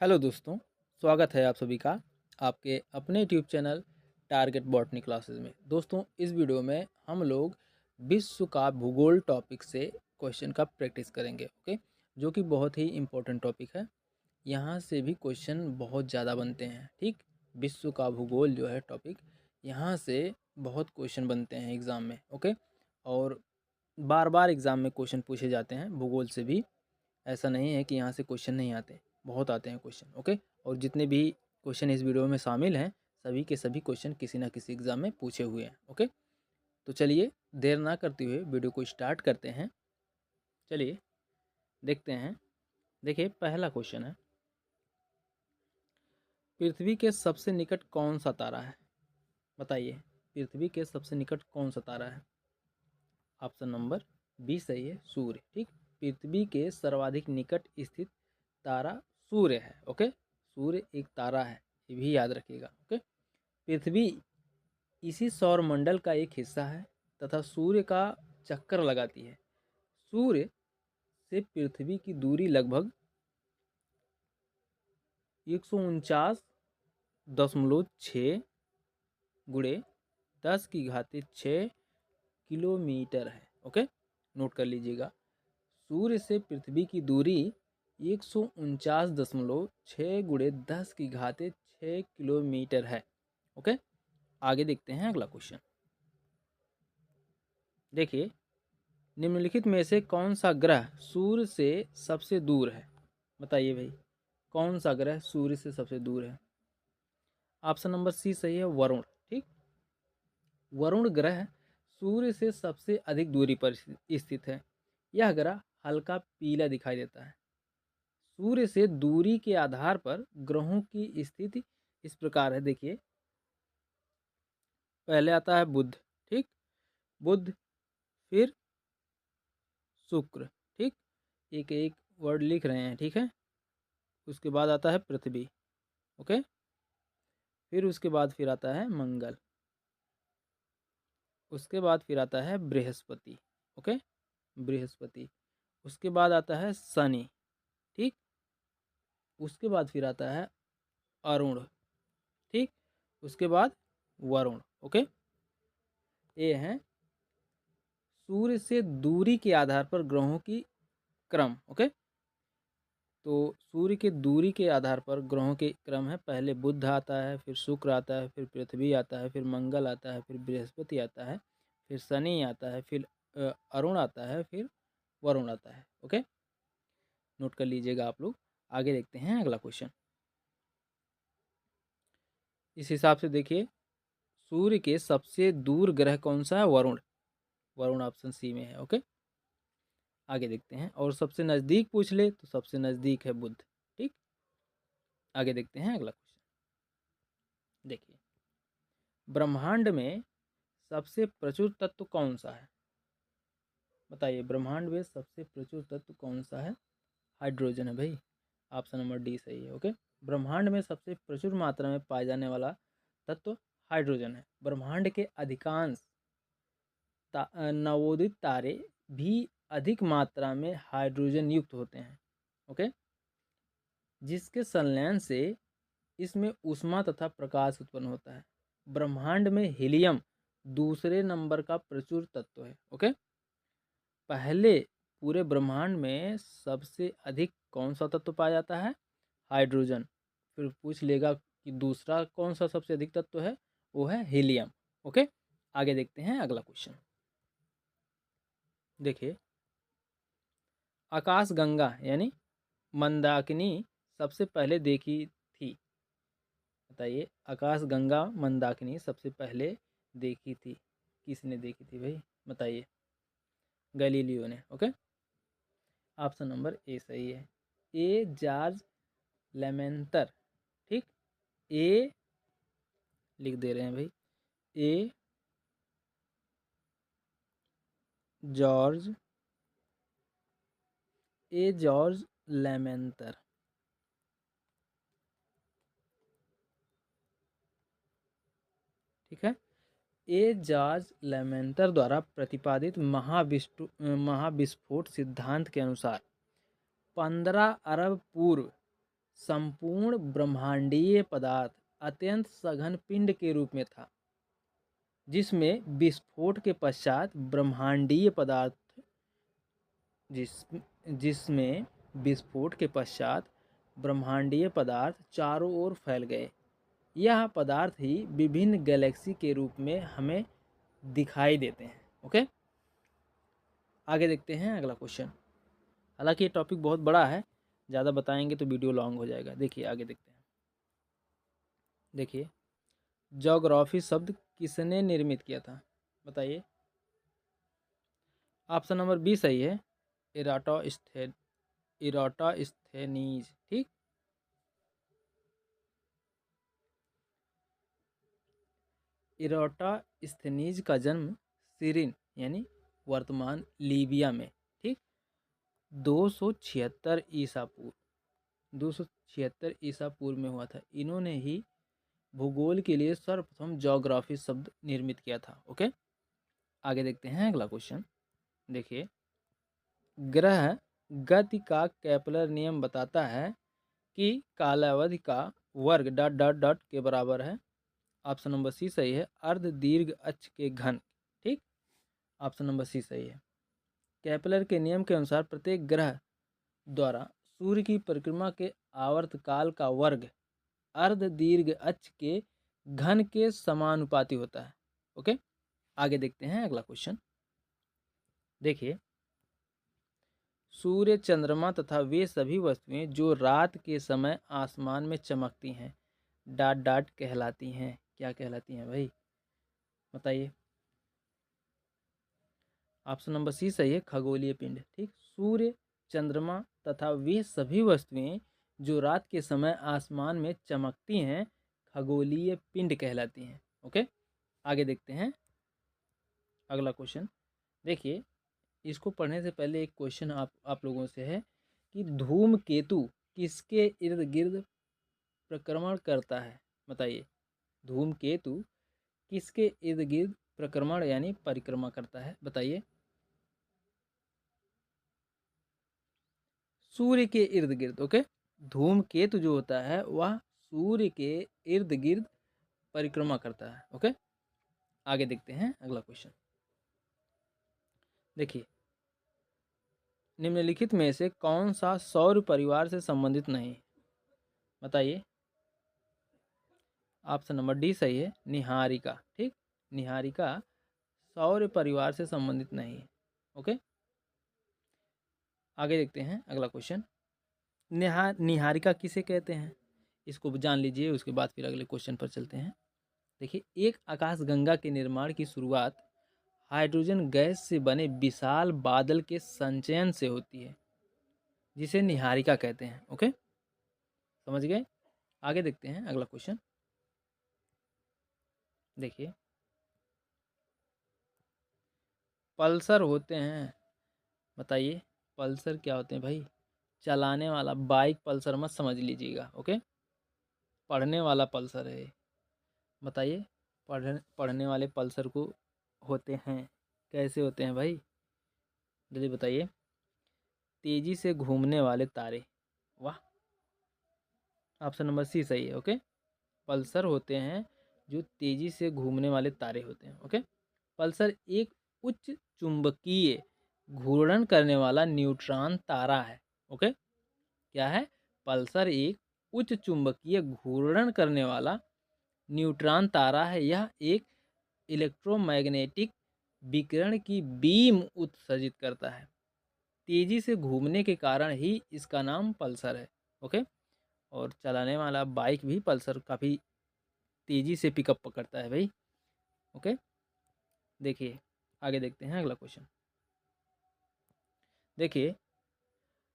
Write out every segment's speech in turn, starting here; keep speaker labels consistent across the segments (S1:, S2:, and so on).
S1: Hello दोस्तों, स्वागत है आप सभी का आपके अपने YouTube channel target botany classes में। दोस्तों, इस वीडियो में हम लोग विश्व का भूगोल टॉपिक से क्वेश्चन का प्रैक्टिस करेंगे। ओके, जो कि बहुत ही इम्पोर्टेंट टॉपिक है। यहाँ से भी क्वेश्चन बहुत ज़्यादा बनते हैं। ठीक, विश्व का भूगोल जो है टॉपिक, यहाँ से बहुत क्वेश्चन बनते हैं एग्ज़ाम में। ओके, और बार बार एग्ज़ाम में क्वेश्चन पूछे जाते हैं भूगोल से भी। ऐसा नहीं है कि यहाँ से क्वेश्चन नहीं आते, बहुत आते हैं क्वेश्चन। ओके, और जितने भी क्वेश्चन इस वीडियो में शामिल हैं, सभी के सभी क्वेश्चन किसी ना किसी एग्ज़ाम में पूछे हुए हैं। ओके, तो चलिए देर ना करते हुए वीडियो को स्टार्ट करते हैं। चलिए देखते हैं। देखिए, पहला क्वेश्चन है, पृथ्वी के सबसे निकट कौन सा तारा है? बताइए, पृथ्वी के सबसे निकट कौन सा तारा है? ऑप्शन नंबर बी सही है, सूर्य। ठीक, पृथ्वी के सर्वाधिक निकट स्थित तारा सूर्य है। ओके, सूर्य एक तारा है, ये भी याद रखिएगा। ओके, पृथ्वी इसी सौर मंडल का एक हिस्सा है तथा सूर्य का चक्कर लगाती है। सूर्य से पृथ्वी की दूरी लगभग 149.6 गुणे 10⁶ किलोमीटर है। ओके, नोट कर लीजिएगा। सूर्य से पृथ्वी की दूरी 149.6 गुणे 10⁶ किलोमीटर है। ओके, आगे देखते हैं अगला क्वेश्चन। देखिए, निम्नलिखित में से कौन सा ग्रह सूर्य से सबसे दूर है? बताइए भाई, कौन सा ग्रह सूर्य से सबसे दूर है? ऑप्शन नंबर सी सही है, वरुण। ठीक, वरुण ग्रह सूर्य से सबसे अधिक दूरी पर स्थित है। यह ग्रह हल्का पीला दिखाई देता है। सूर्य से दूरी के आधार पर ग्रहों की स्थिति इस प्रकार है। देखिए, पहले आता है बुध। ठीक, बुध, फिर शुक्र। ठीक, एक एक वर्ड लिख रहे हैं। ठीक है, उसके बाद आता है पृथ्वी। ओके, फिर उसके बाद फिर आता है मंगल, उसके बाद फिर आता है बृहस्पति। ओके, बृहस्पति, उसके बाद आता है शनि। ठीक, उसके बाद फिर आता है अरुण। ठीक, उसके बाद वरुण। ओके, ये हैं सूर्य से दूरी के आधार पर ग्रहों की क्रम। ओके, तो सूर्य के दूरी के आधार पर ग्रहों के क्रम है। पहले बुध आता है, फिर शुक्र आता है, फिर पृथ्वी आता है, फिर मंगल आता है, फिर बृहस्पति आता है, फिर शनि आता है, फिर अरुण आता है, फिर वरुण आता है। ओके, नोट कर लीजिएगा आप लोग। आगे देखते हैं अगला क्वेश्चन। इस हिसाब से देखिए, सूर्य के सबसे दूर ग्रह कौन सा है? वरुण। वरुण ऑप्शन सी में है। ओके, आगे देखते हैं। और सबसे नज़दीक पूछ ले तो सबसे नज़दीक है बुध। ठीक, आगे देखते हैं अगला क्वेश्चन। देखिए, ब्रह्मांड में सबसे प्रचुर तत्व कौन सा है? बताइए, ब्रह्मांड में सबसे प्रचुर तत्व कौन सा है? हाइड्रोजन है भाई, ऑप्शन नंबर डी सही है। ओके, ब्रह्मांड में सबसे प्रचुर मात्रा में पाया जाने वाला तत्व हाइड्रोजन है। ब्रह्मांड के अधिकांश नवोदित तारे भी अधिक मात्रा में हाइड्रोजन युक्त होते हैं। ओके, जिसके संलयन से इसमें ऊष्मा तथा प्रकाश उत्पन्न होता है। ब्रह्मांड में हीलियम दूसरे नंबर का प्रचुर तत्व है। ओके, पहले पूरे ब्रह्मांड में सबसे अधिक कौन सा तत्व पाया जाता है? हाइड्रोजन। फिर पूछ लेगा कि दूसरा कौन सा सबसे अधिक तत्व है? वो है हीलियम। ओके, आगे देखते हैं अगला क्वेश्चन। देखिए, आकाशगंगा यानी मंदाकिनी सबसे पहले देखी थी। बताइए, आकाशगंगा मंदाकिनी सबसे पहले देखी थी, किसने देखी थी भाई? बताइए, गैलीलियो ने। ओके, ऑप्शन नंबर ए सही है, ए जॉर्ज लेमेंतर। ठीक, ए लिख दे रहे हैं भाई, ए जॉर्ज लेमेंतर। ठीक है, ए जॉर्ज लेमेंतर द्वारा प्रतिपादित महाविस्फोट सिद्धांत के अनुसार 15 अरब पूर्व संपूर्ण ब्रह्मांडीय पदार्थ अत्यंत सघन पिंड के रूप में था, जिसमें विस्फोट के पश्चात ब्रह्मांडीय पदार्थ जिसमें विस्फोट के पश्चात ब्रह्मांडीय पदार्थ चारों ओर फैल गए। यह पदार्थ ही विभिन्न गैलेक्सी के रूप में हमें दिखाई देते हैं। ओके, आगे देखते हैं अगला क्वेश्चन। हालांकि ये टॉपिक बहुत बड़ा है, ज़्यादा बताएंगे तो वीडियो लॉन्ग हो जाएगा। देखिए आगे देखते हैं। देखिए, ज्योग्राफी शब्द किसने निर्मित किया था, बताइए। ऑप्शन नंबर बी सही है, इराटोस्थेनीज। ठीक, इराटोस्थेनीज का जन्म सीरिन यानी वर्तमान लीबिया में, ठीक, 276 ईसा पूर्व 276 ईसा पूर्व में हुआ था। इन्होंने ही भूगोल के लिए सर्वप्रथम ज्योग्राफी शब्द निर्मित किया था। ओके, आगे देखते हैं अगला क्वेश्चन। देखिए, ग्रह गति का केपलर नियम बताता है कि कालावधि का वर्ग डॉट डॉट डॉट के बराबर है। ऑप्शन नंबर सी सही है, अर्ध दीर्घ अक्ष के घन। ठीक, ऑप्शन नंबर सी सही है। केपलर के नियम के अनुसार प्रत्येक ग्रह द्वारा सूर्य की परिक्रमा के आवर्तकाल का वर्ग अर्ध दीर्घ अक्ष के घन के समानुपाती होता है। ओके, आगे देखते हैं अगला क्वेश्चन। देखिए, सूर्य, चंद्रमा तथा वे सभी वस्तुएं जो रात के समय आसमान में चमकती हैं डॉट डॉट कहलाती हैं। क्या कहलाती हैं भाई, बताइए। ऑप्शन नंबर सी सही है, खगोलीय पिंड। ठीक, सूर्य, चंद्रमा तथा वे सभी वस्तुएं जो रात के समय आसमान में चमकती हैं खगोलीय पिंड कहलाती हैं। ओके, आगे देखते हैं अगला क्वेश्चन। देखिए, इसको पढ़ने से पहले एक क्वेश्चन आप लोगों से है कि धूमकेतु किसके इर्द गिर्द प्रक्रमण करता है, बताइए। धूमकेतु किसके इर्द गिर्द प्रक्रमण यानी परिक्रमा करता है, बताइए। सूर्य के इर्द गिर्द। ओके, धूमकेतु जो होता है वह सूर्य के इर्द गिर्द परिक्रमा करता है। ओके, आगे देखते हैं अगला क्वेश्चन। देखिए, निम्नलिखित में से कौन सा सौर परिवार से संबंधित नहीं, बताइए। ऑप्शन नंबर डी सही है, निहारिका। ठीक, निहारिका सौर परिवार से संबंधित नहीं है। ओके, आगे देखते हैं अगला क्वेश्चन। निहारिका किसे कहते हैं, इसको जान लीजिए, उसके बाद फिर अगले क्वेश्चन पर चलते हैं। देखिए, एक आकाशगंगा के निर्माण की शुरुआत हाइड्रोजन गैस से बने विशाल बादल के संचयन से होती है, जिसे निहारिका कहते हैं। ओके, समझ गए। आगे देखते हैं अगला क्वेश्चन। देखिए, पल्सर होते हैं, बताइए। पल्सर क्या होते हैं भाई, चलाने वाला बाइक पल्सर मत समझ लीजिएगा। ओके, पढ़ने वाला पल्सर है, बताइए। पढ़ने वाले पल्सर को होते हैं, कैसे होते हैं भाई, जल्दी बताइए। तेजी से घूमने वाले तारे, वाह, ऑप्शन नंबर सी सही है। ओके, पल्सर होते हैं जो तेजी से घूमने वाले तारे होते हैं। ओके, पल्सर एक उच्च चुंबकीय घूर्णन करने वाला न्यूट्रॉन तारा है। ओके, क्या है, पल्सर एक उच्च चुंबकीय घूर्णन करने वाला न्यूट्रॉन तारा है। यह एक इलेक्ट्रोमैग्नेटिक विकिरण की बीम उत्सर्जित करता है। तेजी से घूमने के कारण ही इसका नाम पल्सर है। ओके, और चलाने वाला बाइक भी पल्सर काफ़ी तेजी से पिकअप पकड़ता है भाई। ओके, देखिए आगे देखते हैं अगला क्वेश्चन। देखिए,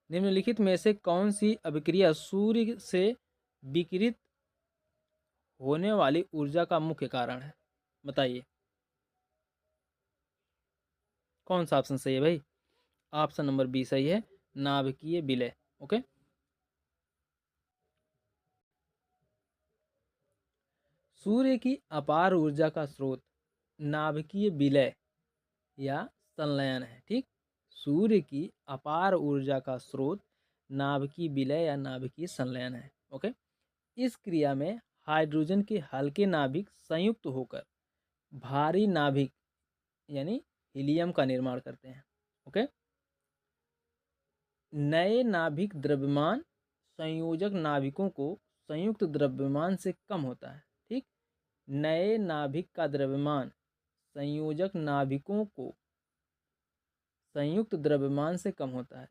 S1: निम्नलिखित में से कौन सी अभिक्रिया सूर्य से विकिरित होने वाली ऊर्जा का मुख्य कारण है, बताइए। कौन सा ऑप्शन सही है भाई, ऑप्शन नंबर बी सही है, नाभिकीय विलय। ओके, सूर्य की अपार ऊर्जा का स्रोत नाभिकीय विलय या संलयन है। ठीक, सूर्य की अपार ऊर्जा का स्रोत नाभिकीय विलय या नाभिकीय संलयन है। ओके, इस क्रिया में हाइड्रोजन के हल्के नाभिक संयुक्त होकर भारी नाभिक यानी हीलियम का निर्माण करते हैं। ओके, नए नाभिक द्रव्यमान संयोजक नाभिकों को संयुक्त द्रव्यमान से कम होता है। ठीक, नए नाभिक का द्रव्यमान संयोजक नाभिकों को संयुक्त द्रव्यमान से कम होता है।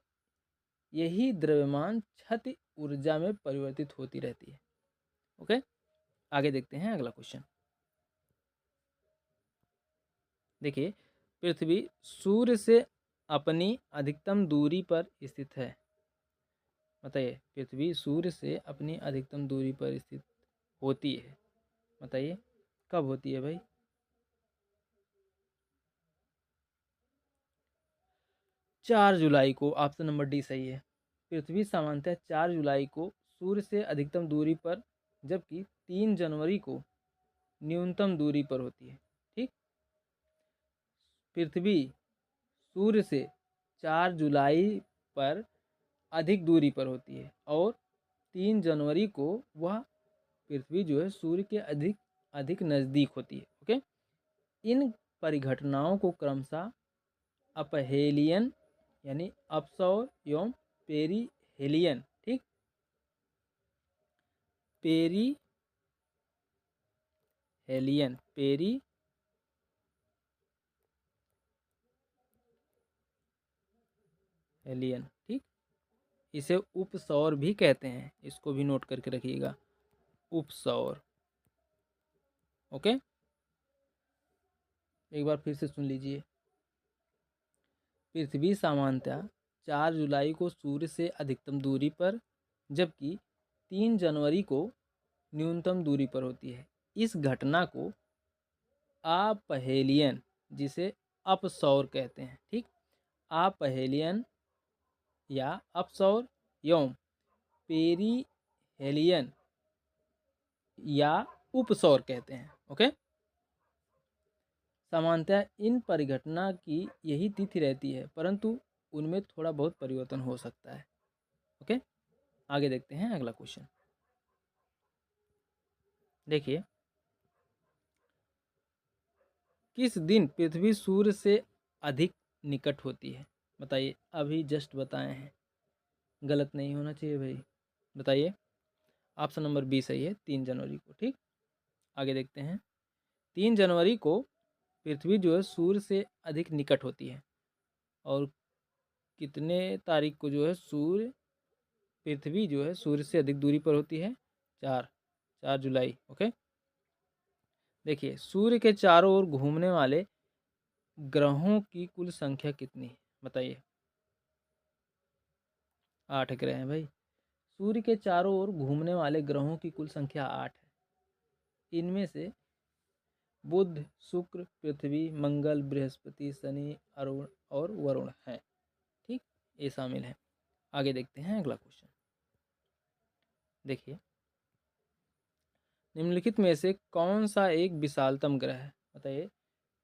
S1: यही द्रव्यमान क्षति ऊर्जा में परिवर्तित होती रहती है। ओके, आगे देखते हैं अगला क्वेश्चन। देखिए, पृथ्वी सूर्य से अपनी अधिकतम दूरी पर स्थित है। बताइए, पृथ्वी सूर्य से अपनी अधिकतम दूरी पर स्थित होती है। बताइए कब होती है भाई? 4 जुलाई को। ऑप्शन नंबर डी सही है। पृथ्वी सामान्यतः 4 जुलाई को सूर्य से अधिकतम दूरी पर, जबकि 3 जनवरी को न्यूनतम दूरी पर होती है। ठीक, पृथ्वी सूर्य से 4 जुलाई पर अधिक दूरी पर होती है और 3 जनवरी को वह पृथ्वी जो है सूर्य के अधिक अधिक नज़दीक होती है। ओके, इन परिघटनाओं को क्रमशः अपहेलियन यानी अपसौर एवं पेरीहेलियन, ठीक, पेरीहेलियन ठीक, इसे उपसौर भी कहते हैं। इसको भी नोट करके रखिएगा, उपसौर। ओके, एक बार फिर से सुन लीजिए। पृथ्वी सामान्यतः 4 जुलाई को सूर्य से अधिकतम दूरी पर, जबकि 3 जनवरी को न्यूनतम दूरी पर होती है। इस घटना को अपहेलियन, जिसे अपसौर कहते हैं। ठीक, अपहेलियन या अपसौर एवं पेरीहेलियन या उपसौर कहते हैं। ओके, सामान्यतः इन परिघटना की यही तिथि रहती है, परंतु उनमें थोड़ा बहुत परिवर्तन हो सकता है। ओके, आगे देखते हैं अगला क्वेश्चन। देखिए, किस दिन पृथ्वी सूर्य से अधिक निकट होती है? बताइए, अभी जस्ट बताए हैं, गलत नहीं होना चाहिए भाई। बताइए, ऑप्शन नंबर बी सही है, 3 जनवरी को। ठीक, आगे देखते हैं। 3 जनवरी को पृथ्वी जो है सूर्य से अधिक निकट होती है, और कितने तारीख को जो है पृथ्वी जो है सूर्य से अधिक दूरी पर होती है? 4 जुलाई। ओके, देखिए, सूर्य के चारों ओर घूमने वाले ग्रहों की कुल संख्या कितनी है? बताइए। 8 ग्रह हैं भाई। सूर्य के चारों ओर घूमने वाले ग्रहों की कुल संख्या 8 है। इनमें से बुध, शुक्र, पृथ्वी, मंगल, बृहस्पति, शनि, अरुण और वरुण हैं। ठीक, ये शामिल हैं। आगे देखते हैं अगला क्वेश्चन। देखिए, निम्नलिखित में से कौन सा एक विशालतम ग्रह है? बताइए,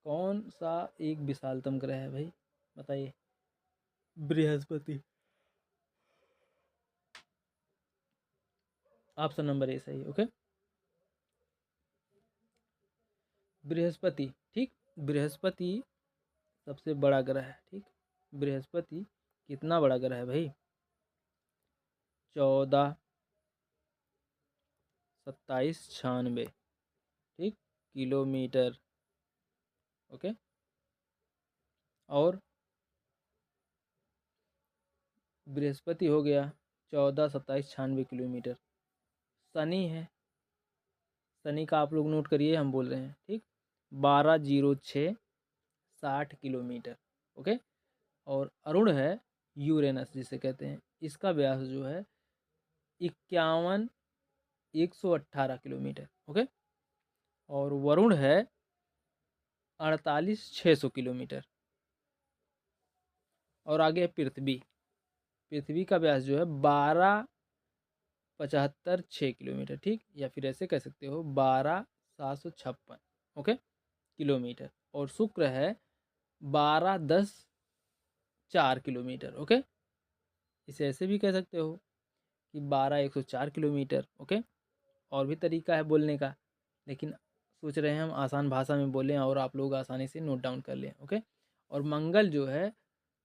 S1: कौन सा एक विशालतम ग्रह है भाई? बताइए। बृहस्पति। ऑप्शन नंबर ए सही। ओके, बृहस्पति। ठीक, बृहस्पति सबसे बड़ा ग्रह है। ठीक, बृहस्पति कितना बड़ा ग्रह है भाई? 14,2796, ठीक, किलोमीटर। ओके, और बृहस्पति हो गया 14,2796 किलोमीटर। शनि है, शनि का आप लोग नोट करिए, हम बोल रहे हैं। ठीक, 12,0660 किलोमीटर। ओके, और अरुण है यूरेनस जिसे कहते हैं, इसका व्यास जो है 51,118 किलोमीटर। ओके, और वरुण है 48,600 किलोमीटर। और आगे पृथ्वी। पृथ्वी का व्यास जो है 12,75,6 किलोमीटर। ठीक, या फिर ऐसे कह सकते हो 12,756, ओके, किलोमीटर। और शुक्र है 12,10,4 किलोमीटर। ओके, इसे ऐसे भी कह सकते हो कि 12 104 किलोमीटर। ओके, और भी तरीका है बोलने का, लेकिन सोच रहे हैं हम आसान भाषा में बोलें और आप लोग आसानी से नोट डाउन कर लें। ओके, और मंगल जो है,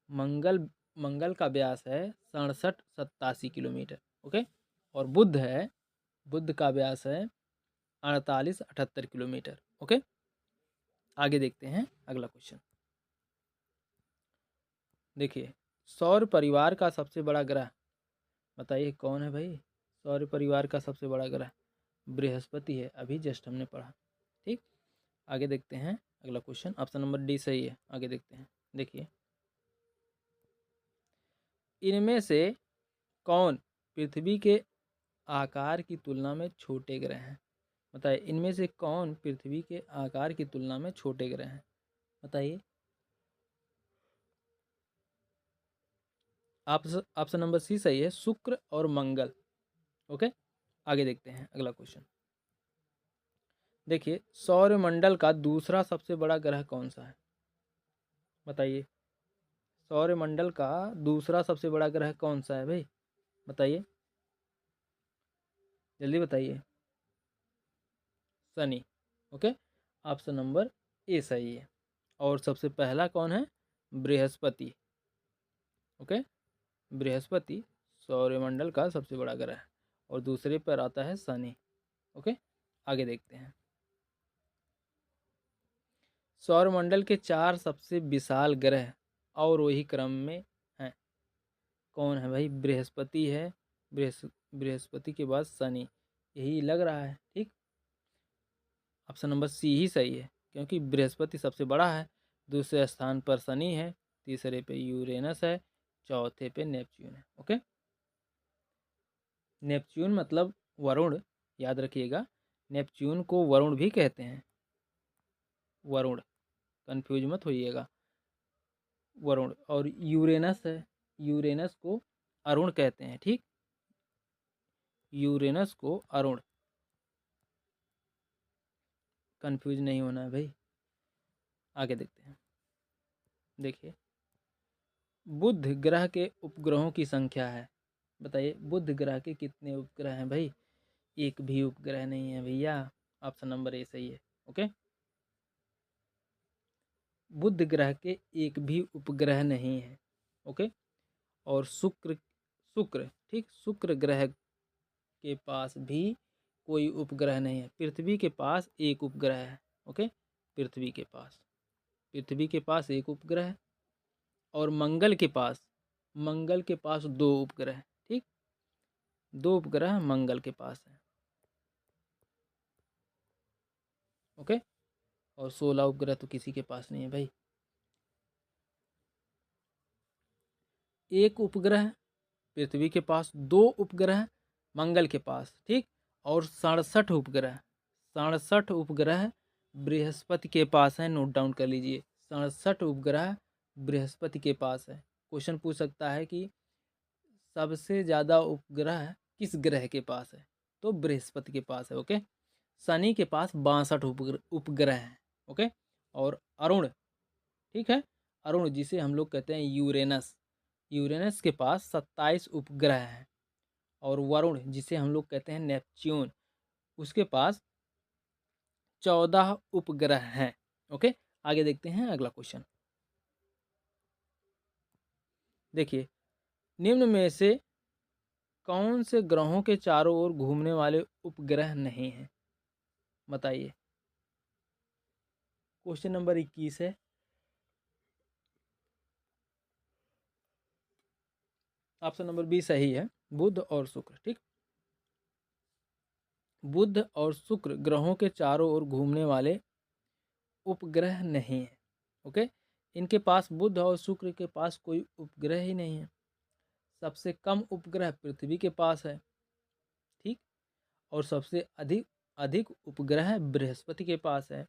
S1: मंगल मंगल का व्यास है 67 87 किलोमीटर। ओके, और बुध है, बुध का व्यास है 48 78 किलोमीटर। ओके, आगे देखते हैं अगला क्वेश्चन। देखिए, सौर परिवार का सबसे बड़ा ग्रह बताइए कौन है भाई। सौर परिवार का सबसे बड़ा ग्रह बृहस्पति है, अभी जस्ट हमने पढ़ा। ठीक, आगे देखते हैं अगला क्वेश्चन। ऑप्शन नंबर डी सही है। आगे देखते हैं। देखिए, इनमें से कौन पृथ्वी के आकार की तुलना में छोटे ग्रह हैं। बताइए, इनमें से कौन पृथ्वी के आकार की तुलना में छोटे ग्रह हैं। बताइए। ऑप्शन नंबर सी सही है, शुक्र और मंगल। ओके, आगे देखते हैं अगला क्वेश्चन। देखिए, सौरमंडल का दूसरा सबसे बड़ा ग्रह कौन सा है। बताइए, सौरमंडल का दूसरा सबसे बड़ा ग्रह कौन सा है भाई। बताइए, जल्दी बताइए। Shani. Okay, option number A सही है। और सबसे पहला कौन है, बृहस्पति। ओके, बृहस्पति सौरमंडल का सबसे बड़ा ग्रह है और दूसरे पर आता है शनि। ओके, आगे देखते हैं। सौरमंडल के 4 सबसे विशाल ग्रह और वही क्रम में हैं। कौन है भाई, बृहस्पति है, बृहस्पति के बाद शनि, यही लग रहा है। ठीक, ऑप्शन नंबर सी ही सही है, क्योंकि बृहस्पति सबसे बड़ा है, दूसरे स्थान पर शनि है, तीसरे पे यूरेनस है, चौथे पे नेपच्यून है। ओके, नेपच्यून मतलब वरुण, याद रखिएगा, नेपच्यून को वरुण भी कहते हैं। वरुण, कंफ्यूज मत होइएगा, वरुण। और यूरेनस है, यूरेनस को अरुण कहते हैं। ठीक, यूरेनस को अरुण, कंफ्यूज नहीं होना है भाई। आगे देखते हैं। देखिए, बुध ग्रह के उपग्रहों की संख्या है। बताइए, बुध ग्रह के कितने उपग्रह हैं भाई। एक भी उपग्रह नहीं है भैया, ऑप्शन नंबर ए सही है। ओके, बुध ग्रह के एक भी उपग्रह नहीं है। ओके, और शुक्र, शुक्र, ठीक, शुक्र ग्रह के पास भी कोई उपग्रह नहीं है। पृथ्वी के पास एक उपग्रह है। ओके, पृथ्वी के पास, पृथ्वी के पास एक उपग्रह है, और मंगल के पास 2 उपग्रह हैं। ठीक, 2 उपग्रह मंगल के पास है। ओके, और 16 उपग्रह तो किसी के पास नहीं है भाई। एक उपग्रह पृथ्वी के पास, 2 उपग्रह मंगल के पास। ठीक, और 67 उपग्रह बृहस्पति के पास है। नोट डाउन कर लीजिए, 67 उपग्रह बृहस्पति के पास है। क्वेश्चन पूछ सकता है कि सबसे ज़्यादा उपग्रह किस ग्रह के पास है, तो बृहस्पति के पास है। ओके, शनि के पास 62 उपग्रह हैं। ओके, और अरुण, ठीक है, अरुण जिसे हम लोग कहते हैं यूरेनस, यूरेनस के पास 27 उपग्रह हैं। और वरुण जिसे हम लोग कहते हैं नेपच्यून, उसके पास 14 उपग्रह हैं। ओके, आगे देखते हैं अगला क्वेश्चन। देखिए, निम्न में से कौन से ग्रहों के चारों ओर घूमने वाले उपग्रह नहीं हैं। बताइए, क्वेश्चन नंबर 21 है। ऑप्शन नंबर बी सही है, बुध और शुक्र। ठीक, बुध और शुक्र ग्रहों के चारों ओर घूमने वाले उपग्रह नहीं है। ओके, इनके पास, बुध और शुक्र के पास कोई उपग्रह ही नहीं है। सबसे कम उपग्रह पृथ्वी के पास है। ठीक, और सबसे अधिक अधिक उपग्रह बृहस्पति के पास है।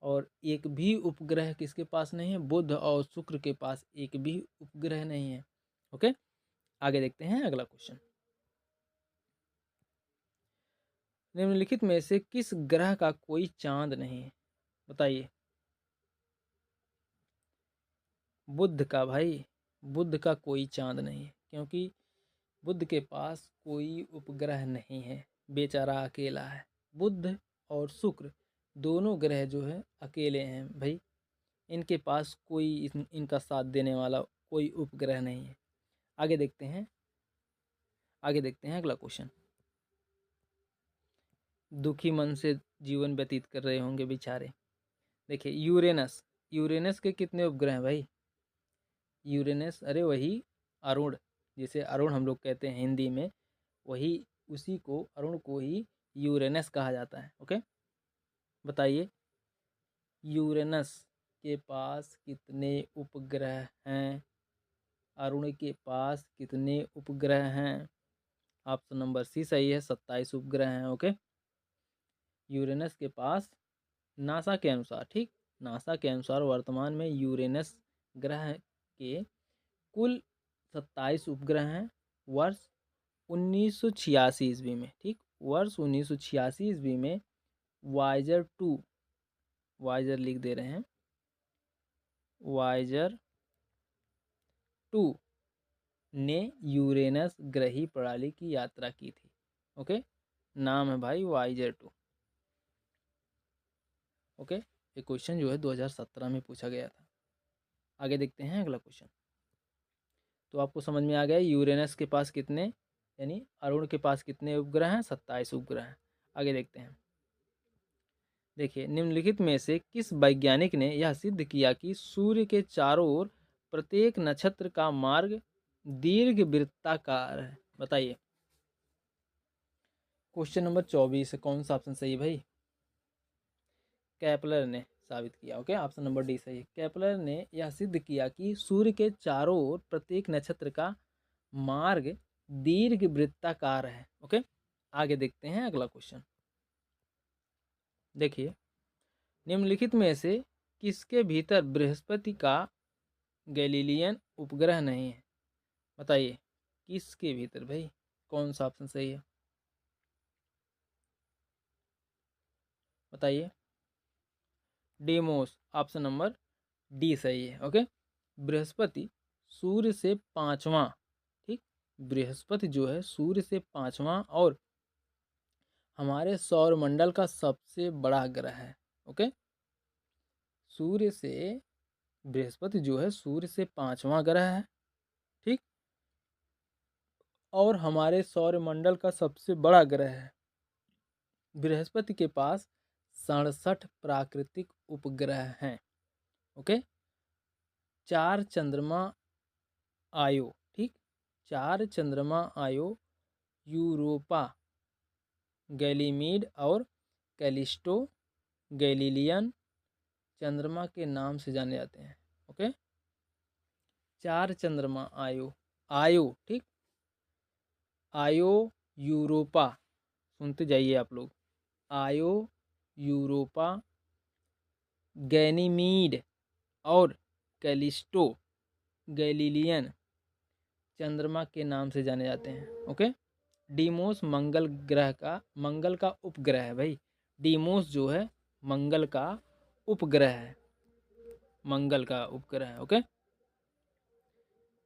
S1: और एक भी उपग्रह किसके पास नहीं है, बुध और शुक्र के पास एक भी उपग्रह नहीं है। ओके, आगे देखते हैं अगला क्वेश्चन। निम्नलिखित में से किस ग्रह का कोई चांद नहीं है। बताइए, बुध का भाई, बुध का कोई चांद नहीं है, क्योंकि बुध के पास कोई उपग्रह नहीं है, बेचारा अकेला है। बुध और शुक्र दोनों ग्रह जो है अकेले हैं भाई, इनके पास कोई इनका साथ देने वाला कोई उपग्रह नहीं है। आगे देखते हैं, अगला क्वेश्चन। दुखी मन से जीवन व्यतीत कर रहे होंगे बेचारे। देखिए यूरेनस, यूरेनस के कितने उपग्रह हैं भाई? यूरेनस, अरे वही अरुण, जिसे अरुण हम लोग कहते हैं हिंदी में, वही उसी को, अरुण को ही यूरेनस कहा जाता है। ओके, बताइए यूरेनस के पास कितने उपग्रह हैं? अरुण के पास कितने उपग्रह हैं? ऑप्शन नंबर सी सही है, 27 उपग्रह हैं। ओके, यूरेनस के पास नासा के अनुसार, ठीक, नासा के अनुसार वर्तमान में यूरेनस ग्रह के कुल 27 उपग्रह हैं। वर्ष 1986 ईस्वी में, ठीक, वर्ष 1986 ईस्वी में वाइजर 2, वाइजर लिख दे रहे हैं, वाइजर 2 ने यूरेनस ग्रही प्रणाली की यात्रा की थी। ओके, नाम है भाई वाइजर 2। ओके, ये क्वेश्चन जो है 2017 में पूछा गया था। आगे देखते हैं अगला क्वेश्चन। तो आपको समझ में आ गया यूरेनस के पास कितने, यानी अरुण के पास कितने उपग्रह हैं? 27 उपग्रह हैं। आगे देखते हैं। देखिए निम्नलिखित में से किस वैज्ञानिक ने यह सिद्ध किया कि सूर्य के चारों ओर प्रत्येक नक्षत्र का मार्ग दीर्घवृत्ताकार है? बताइए। क्वेश्चन नंबर 24 है, कौन सा ऑप्शन सही है भाई? केपलर ने साबित किया। ओके, ऑप्शन नंबर डी सही है। केपलर ने यह सिद्ध किया कि सूर्य के चारों ओर प्रत्येक नक्षत्र का मार्ग दीर्घवृत्ताकार है। ओके, आगे देखते हैं अगला क्वेश्चन। देखिए निम्नलिखित में से किसके भीतर बृहस्पति का गैलीलियन उपग्रह नहीं है? बताइए किसके भीतर भाई, कौन सा ऑप्शन सही है? बताइए। डीमोस, ऑप्शन नंबर डी सही है। ओके, बृहस्पति सूर्य से पांचवा, ठीक, बृहस्पति जो है सूर्य से पांचवा और हमारे सौरमंडल का सबसे बड़ा ग्रह है। ओके, सूर्य से, बृहस्पति जो है सूर्य से पांचवा ग्रह है, ठीक, और हमारे सौरमंडल का सबसे बड़ा ग्रह है। बृहस्पति के पास 67 प्राकृतिक उपग्रह हैं। ओके, 4 चंद्रमा आयो, ठीक, 4 चंद्रमा आयो, यूरोपा, गैलीमीड और कैलिस्टो गैलीलियन चंद्रमा के नाम से जाने जाते हैं। ओके, 4 चंद्रमा आयो, आयो, ठीक, आयो यूरोपा, सुनते जाइए आप लोग, आयो यूरोपा, गैनीमीड और कैलिस्टो गैलीलियन चंद्रमा के नाम से जाने जाते हैं। ओके, डीमोस मंगल का उपग्रह है भाई। डीमोस जो है मंगल का उपग्रह है, मंगल का उपग्रह है। ओके,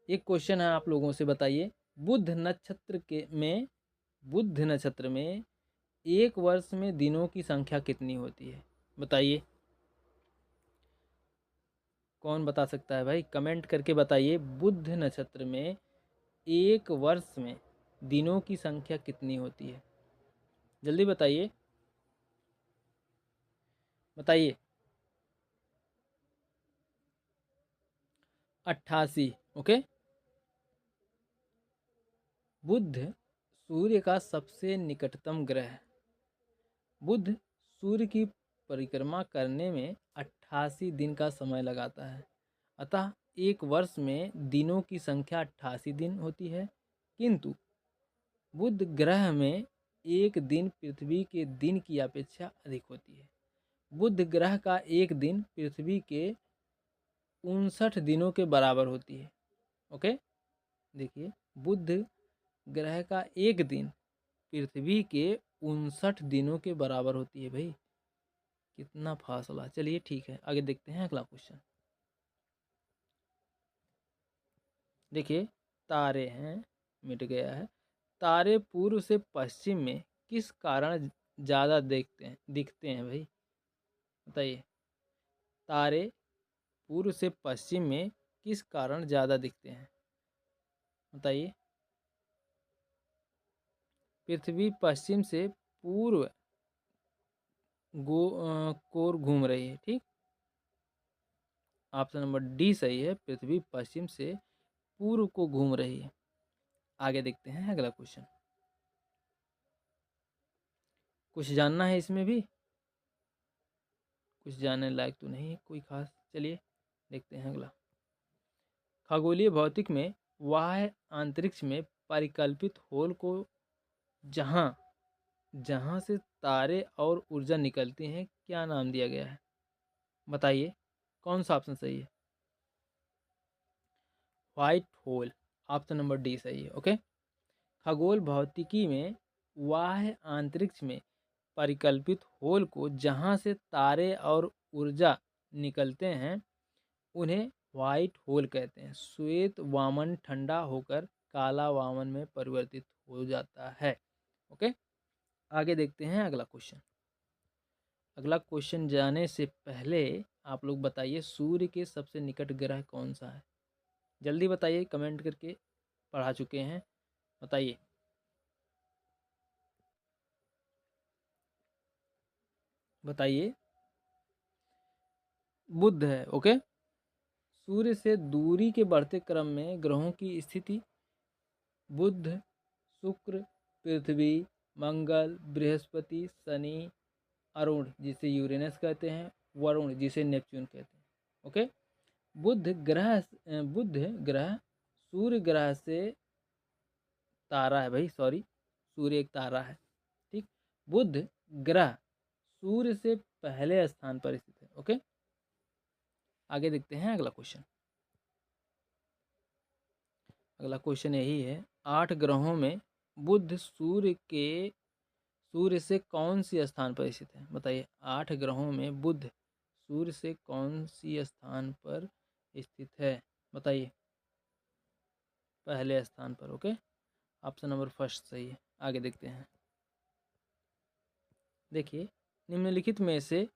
S1: एक क्वेश्चन है आप लोगों से, बताइए बुध नक्षत्र में एक वर्ष में दिनों की संख्या कितनी होती है? बताइए, कौन बता सकता है भाई? कमेंट करके बताइए, बुध नक्षत्र में एक वर्ष में दिनों की संख्या कितनी होती है? जल्दी बताइए, बताइए। 88। ओके, बुध सूर्य का सबसे निकटतम ग्रह है। बुध सूर्य की परिक्रमा करने में 88 दिन का समय लगाता है। अतः एक वर्ष में दिनों की संख्या 88 दिन होती है, किंतु बुध ग्रह में एक दिन पृथ्वी के दिन की अपेक्षा अधिक होती है। बुध ग्रह का एक दिन पृथ्वी के 59 दिनों के बराबर होती है। ओके, देखिए बुध ग्रह का एक दिन पृथ्वी के 59 दिनों के बराबर होती है भाई, कितना फासला। चलिए ठीक है, आगे देखते हैं अगला क्वेश्चन। देखिए तारे हैं, मिट गया है। तारे पूर्व से पश्चिम में किस कारण ज़्यादा दिखते हैं भाई, बताइए। तारे पूर्व से पश्चिम में किस कारण ज़्यादा दिखते हैं, बताइए। पृथ्वी पश्चिम से पूर्व कोर घूम रही है, ठीक। ऑप्शन नंबर डी सही है, पृथ्वी पश्चिम से पूर्व को घूम रही है। आगे देखते हैं अगला क्वेश्चन। कुछ जानना है इसमें भी, कुछ जानने लायक तो नहीं है कोई खास। चलिए देखते हैं अगला। खगोलीय भौतिक में बाह्य अंतरिक्ष में परिकल्पित होल को जहां जहां से तारे और ऊर्जा निकलती हैं क्या नाम दिया गया है, बताइए। कौन सा ऑप्शन सही है? White hole, option number D सही है। ओके। खगोल भौतिकी में बाह्य अंतरिक्ष में परिकल्पित होल को जहां से तारे और ऊर्जा निकलते हैं उन्हें व्हाइट होल कहते हैं। श्वेत वामन ठंडा होकर काला वामन में परिवर्तित हो जाता है। ओके। आगे देखते हैं अगला क्वेश्चन। अगला क्वेश्चन जाने से पहले आप लोग बताइए सूर्य के सबसे निकट ग्रह कौन सा है, जल्दी बताइए, कमेंट करके पढ़ा चुके हैं, बताइए। बताइए। बुध है। ओके। सूर्य से दूरी के बढ़ते क्रम में ग्रहों की स्थिति बुध, शुक्र, पृथ्वी, मंगल, बृहस्पति, शनि, अरुण जिसे यूरेनस कहते हैं, वरुण जिसे नेपच्यून कहते हैं। ओके। बुध ग्रह सूर्य ग्रह से तारा है भाई, सॉरी, सूर्य एक तारा है, ठीक। बुध ग्रह सूर्य से पहले स्थान पर स्थित है। ओके। आगे देखते हैं अगला क्वेश्चन। अगला क्वेश्चन यही है, 8 ग्रहों में बुध सूर्य से कौन सी स्थान पर स्थित है, बताइए। 8 ग्रहों में बुध सूर्य से कौन सी स्थान पर स्थित है, बताइए। पहले स्थान पर। ओके। ऑप्शन नंबर फर्स्ट सही है। आगे देखते हैं। देखिए, निम्नलिखित में से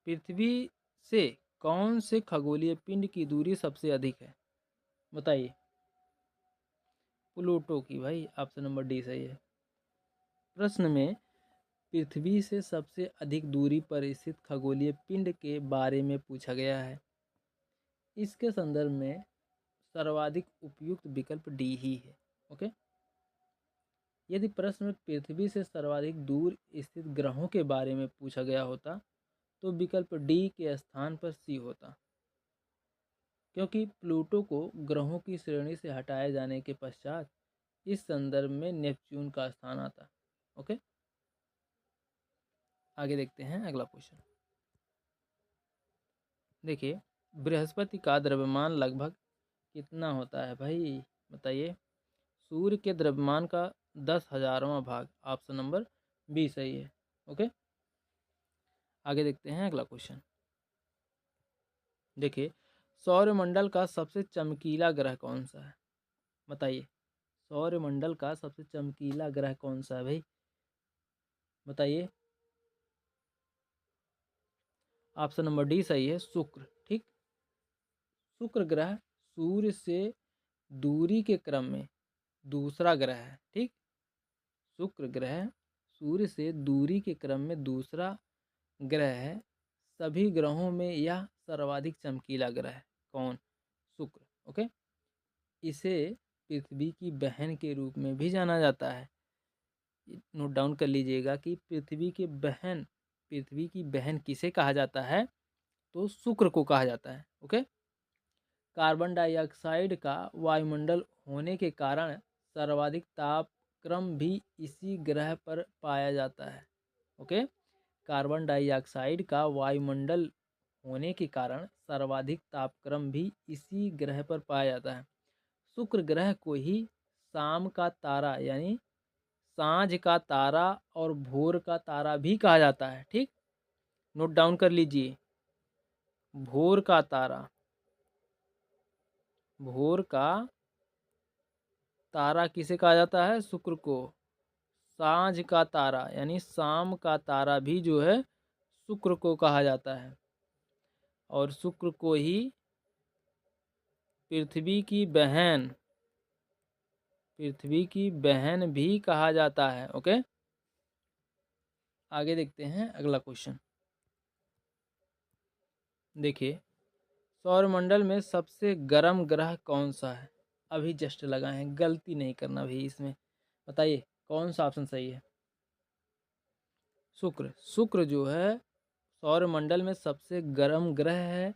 S1: पृथ्वी से कौन से खगोलीय पिंड की दूरी सबसे अधिक है, बताइए। प्लूटो की भाई, ऑप्शन नंबर डी सही है। प्रश्न में पृथ्वी से सबसे अधिक दूरी पर स्थित खगोलीय पिंड के बारे में पूछा गया है। इसके संदर्भ में सर्वाधिक उपयुक्त विकल्प डी ही है। ओके। यदि प्रश्न में पृथ्वी से सर्वाधिक दूर स्थित ग्रहों के बारे में पूछा गया होता तो विकल्प डी के स्थान पर सी होता, क्योंकि प्लूटो को ग्रहों की श्रेणी से हटाए जाने के पश्चात इस संदर्भ में नेपच्यून का स्थान आता। ओके। आगे देखते हैं अगला क्वेश्चन। देखिए, बृहस्पति का द्रव्यमान लगभग कितना होता है भाई, बताइए। सूर्य के द्रव्यमान का 10,000वां भाग, ऑप्शन नंबर बी सही है। ओके। आगे देखते हैं अगला क्वेश्चन। देखिए, सौरमंडल का सबसे चमकीला ग्रह कौन सा है, बताइए। सौरमंडल का सबसे चमकीला ग्रह कौन सा है भाई, बताइए। ऑप्शन नंबर डी सही है, शुक्र, ठीक। शुक्र ग्रह सूर्य से दूरी के क्रम में दूसरा ग्रह है, ठीक। शुक्र ग्रह सूर्य से दूरी के क्रम में दूसरा ग्रह है। सभी ग्रहों में यह सर्वाधिक चमकीला ग्रह है। कौन? शुक्र। ओके। इसे पृथ्वी की बहन के रूप में भी जाना जाता है। नोट डाउन कर लीजिएगा कि पृथ्वी की बहन किसे कहा जाता है, तो शुक्र को कहा जाता है। ओके। कार्बन डाइऑक्साइड का वायुमंडल होने के कारण सर्वाधिक तापक्रम भी इसी ग्रह पर पाया जाता है। ओके। कार्बन डाइऑक्साइड का वायुमंडल होने के कारण सर्वाधिक तापक्रम भी इसी ग्रह पर पाया जाता है। शुक्र ग्रह को ही शाम का तारा यानी सांझ का तारा और भोर का तारा भी कहा जाता है, ठीक। नोट डाउन कर लीजिए, भोर का तारा, भोर का तारा किसे कहा जाता है? शुक्र को। सांझ का तारा यानी शाम का तारा भी जो है शुक्र को कहा जाता है, और शुक्र को ही पृथ्वी की बहन भी कहा जाता है। ओके, आगे देखते हैं अगला क्वेश्चन। देखिए, सौरमंडल में सबसे गर्म ग्रह कौन सा है? अभी जस्ट लगा है, गलती नहीं करना भाई इसमें। बताइए कौन सा ऑप्शन सही है? शुक्र। शुक्र जो है सौरमंडल में सबसे गर्म ग्रह है,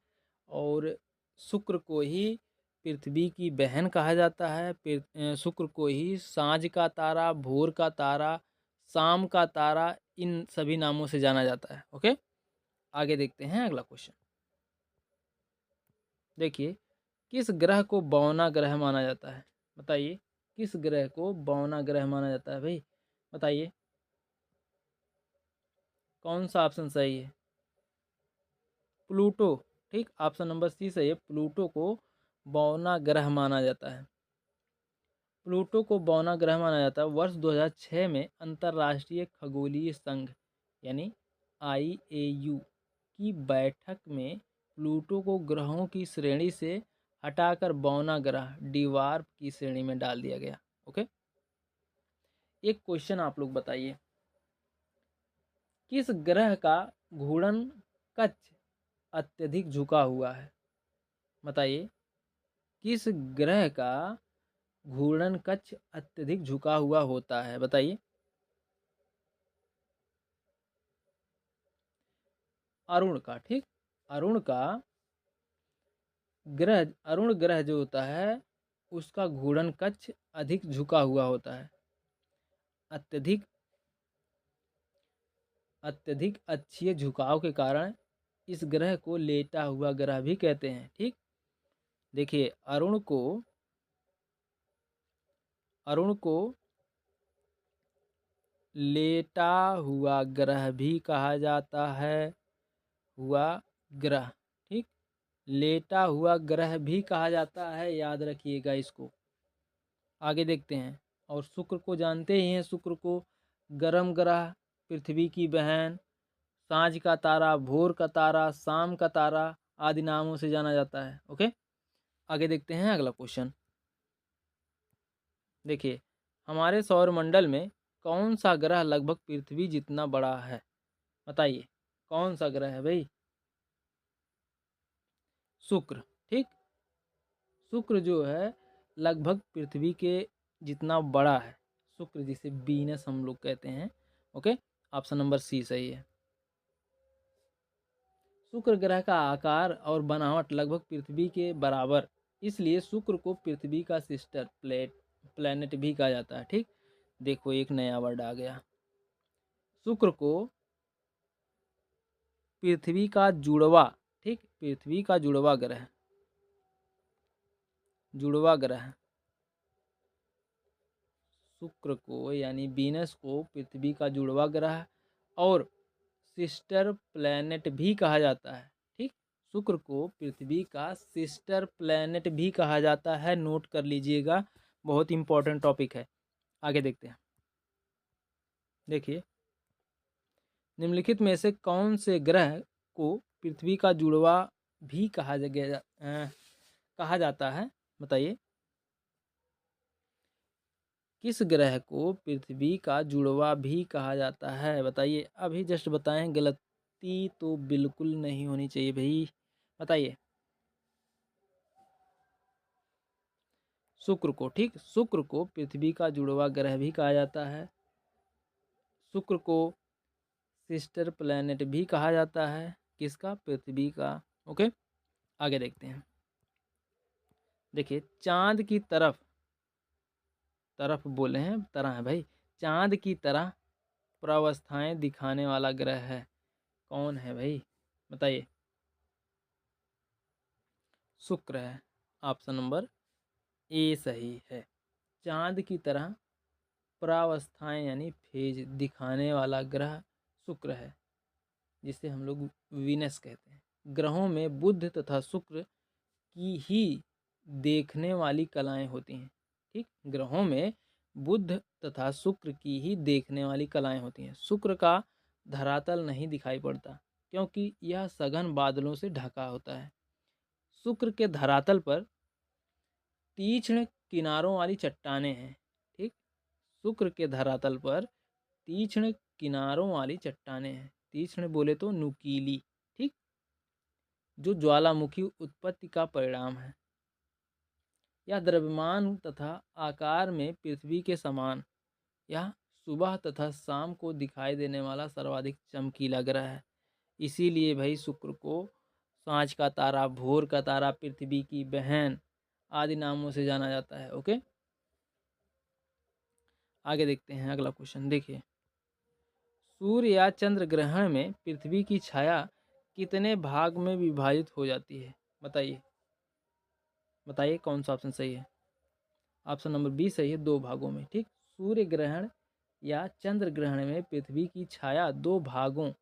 S1: और शुक्र को ही पृथ्वी की बहन कहा जाता है। शुक्र को ही सांझ का तारा, भोर का तारा, शाम का तारा, इन सभी नामों से जाना जाता है। ओके, आगे देखते हैं अगला क्वेश्चन। देखिए, किस ग्रह को बौना ग्रह माना जाता है? बताइए, किस ग्रह को बौना ग्रह माना जाता है भाई? बताइए कौन सा ऑप्शन सही है? प्लूटो। ठीक, ऑप्शन नंबर सी सही है। प्लूटो को बौना ग्रह माना जाता है। प्लूटो को बौना ग्रह माना जाता है। वर्ष 2006 में अंतर्राष्ट्रीय खगोलीय संघ यानी IAU की बैठक में प्लूटो को ग्रहों की श्रेणी से हटाकर बौना ग्रह डिवार्फ की श्रेणी में डाल दिया गया। ओके, एक क्वेश्चन आप लोग बताइए, किस ग्रह का घूर्णन कक्ष अत्यधिक झुका हुआ है? बताइए, किस ग्रह का घूर्णन कक्ष अत्यधिक झुका हुआ होता है? बताइए। अरुण का। ठीक, अरुण ग्रह जो होता है उसका घूर्णन कक्ष अधिक झुका हुआ होता है। अत्यधिक अत्यधिक अक्षीय झुकाव के कारण इस ग्रह को लेटा हुआ ग्रह भी कहते हैं। ठीक, देखिए, अरुण को लेटा हुआ ग्रह भी कहा जाता है। हुआ ग्रह, ठीक, लेटा हुआ ग्रह भी कहा जाता है, याद रखिएगा इसको। आगे देखते हैं। और शुक्र को जानते ही हैं, शुक्र को गर्म ग्रह, पृथ्वी की बहन, सांझ का तारा, भोर का तारा, शाम का तारा आदि नामों से जाना जाता है। ओके, आगे देखते हैं अगला क्वेश्चन। देखिए, हमारे सौरमंडल में कौन सा ग्रह लगभग पृथ्वी जितना बड़ा है? बताइए कौन सा ग्रह है भाई? शुक्र। ठीक, शुक्र जो है लगभग पृथ्वी के जितना बड़ा है। शुक्र जिसे वीनस हम लोग कहते हैं। ओके, ऑप्शन नंबर सी सही है। शुक्र ग्रह का आकार और बनावट लगभग पृथ्वी के बराबर, इसलिए शुक्र को पृथ्वी का सिस्टर प्लेनेट भी कहा जाता है। ठीक, देखो एक नया वर्ड आ गया। शुक्र को पृथ्वी का जुड़वा, ठीक, पृथ्वी का जुड़वा ग्रह शुक्र को यानी वीनस को पृथ्वी का जुड़वा ग्रह और सिस्टर प्लैनेट भी कहा जाता है। ठीक, शुक्र को पृथ्वी का सिस्टर प्लैनेट भी कहा जाता है। नोट कर लीजिएगा, बहुत इंपॉर्टेंट टॉपिक है। आगे देखते हैं। देखिए, निम्नलिखित में से कौन से ग्रह को पृथ्वी का जुड़वा भी कहा जाता है? बताइए, किस ग्रह को पृथ्वी का जुड़वा भी कहा जाता है? बताइए, अभी जस्ट बताएं, गलती तो बिल्कुल नहीं होनी चाहिए भाई। बताइए। शुक्र को। ठीक, शुक्र को पृथ्वी का जुड़वा ग्रह भी कहा जाता है। शुक्र को सिस्टर प्लैनेट भी कहा जाता है। किसका? पृथ्वी का। ओके, आगे देखते हैं। देखिए, चांद की तरफ बोले हैं, तरह है भाई, चांद की तरह प्रावस्थाएं दिखाने वाला ग्रह है, कौन है भाई? बताइए। शुक्र है, ऑप्शन नंबर ए सही है। चांद की तरह प्रावस्थाएं यानी फेज दिखाने वाला ग्रह शुक्र है, जिसे हम लोग वीनस कहते हैं। ग्रहों में बुध तथा शुक्र की ही देखने वाली कलाएं होती हैं। ठीक, ग्रहों में बुध तथा शुक्र की ही देखने वाली कलाएं होती हैं। शुक्र का धरातल नहीं दिखाई पड़ता क्योंकि यह सघन बादलों से ढका होता है। शुक्र के धरातल पर तीक्ष्ण किनारों वाली चट्टानें हैं। ठीक, शुक्र के धरातल पर तीक्ष्ण किनारों वाली चट्टानें हैं। तीक्ष्ण बोले तो नुकीली, ठीक, जो ज्वालामुखी उत्पत्ति का परिणाम है। यह द्रव्यमान तथा आकार में पृथ्वी के समान। यह सुबह तथा शाम को दिखाई देने वाला सर्वाधिक चमकीला ग्रह है। इसीलिए भाई शुक्र को सांझ का तारा, भोर का तारा, पृथ्वी की बहन आदि नामों से जाना जाता है। ओके, आगे देखते हैं अगला क्वेश्चन। देखिए, सूर्य या चंद्र ग्रहण में पृथ्वी की छाया कितने भाग में विभाजित हो जाती है? बताइए बताइए कौन सा ऑप्शन सही है? ऑप्शन नंबर बी सही है, 2 भागों में। ठीक, सूर्य ग्रहण या चंद्र ग्रहण में पृथ्वी की छाया 2 भागों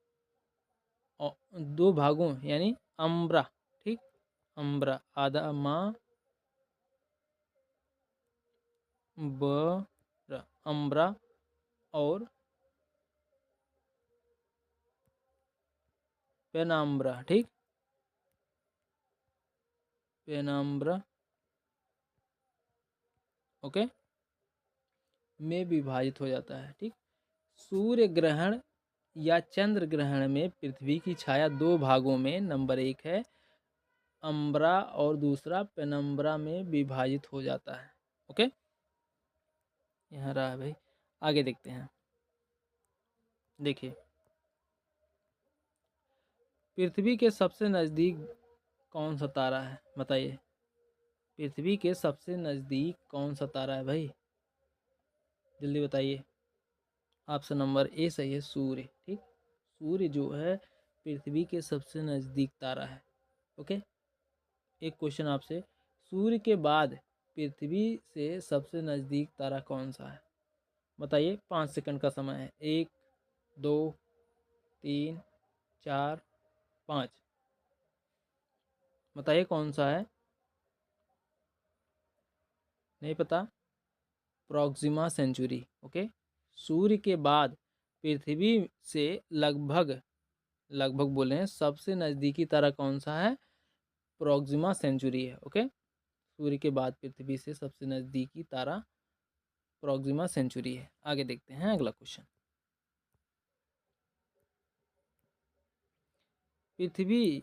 S1: यानी अम्ब्रा, ठीक, अम्ब्रा आधा माँ ब अम्ब्रा और पेनाम्ब्रा, ठीक, पेनाम्ब्रा, ओके, में विभाजित हो जाता है। ठीक, सूर्य ग्रहण या चंद्र ग्रहण में पृथ्वी की छाया 2 भागों में, नंबर 1 है अम्ब्रा और दूसरा पेनम्ब्रा में विभाजित हो जाता है। ओके, यहाँ रहा भाई। आगे देखते हैं। देखिए, पृथ्वी के सबसे नज़दीक कौन सा तारा है? बताइए, पृथ्वी के सबसे नज़दीक कौन सा तारा है भाई? जल्दी बताइए। ऑप्शन नंबर ए सही है, सूर्य। ठीक, सूर्य जो है पृथ्वी के सबसे नज़दीक तारा है। ओके, एक क्वेश्चन आपसे, सूर्य के बाद पृथ्वी से सबसे नज़दीक तारा कौन सा है? बताइए, 5 सेकंड का समय है। 1 2 3 4 5, बताइए कौन सा है? नहीं पता? Proxima Centauri. ओके, सूर्य के बाद पृथ्वी से लगभग लगभग बोले हैं सबसे नज़दीकी तारा कौन सा है? प्रॉक्सिमा सेंचुरी है। ओके, सूर्य के बाद पृथ्वी से सबसे नज़दीकी तारा प्रॉक्सिमा सेंचुरी है। आगे देखते हैं अगला क्वेश्चन। पृथ्वी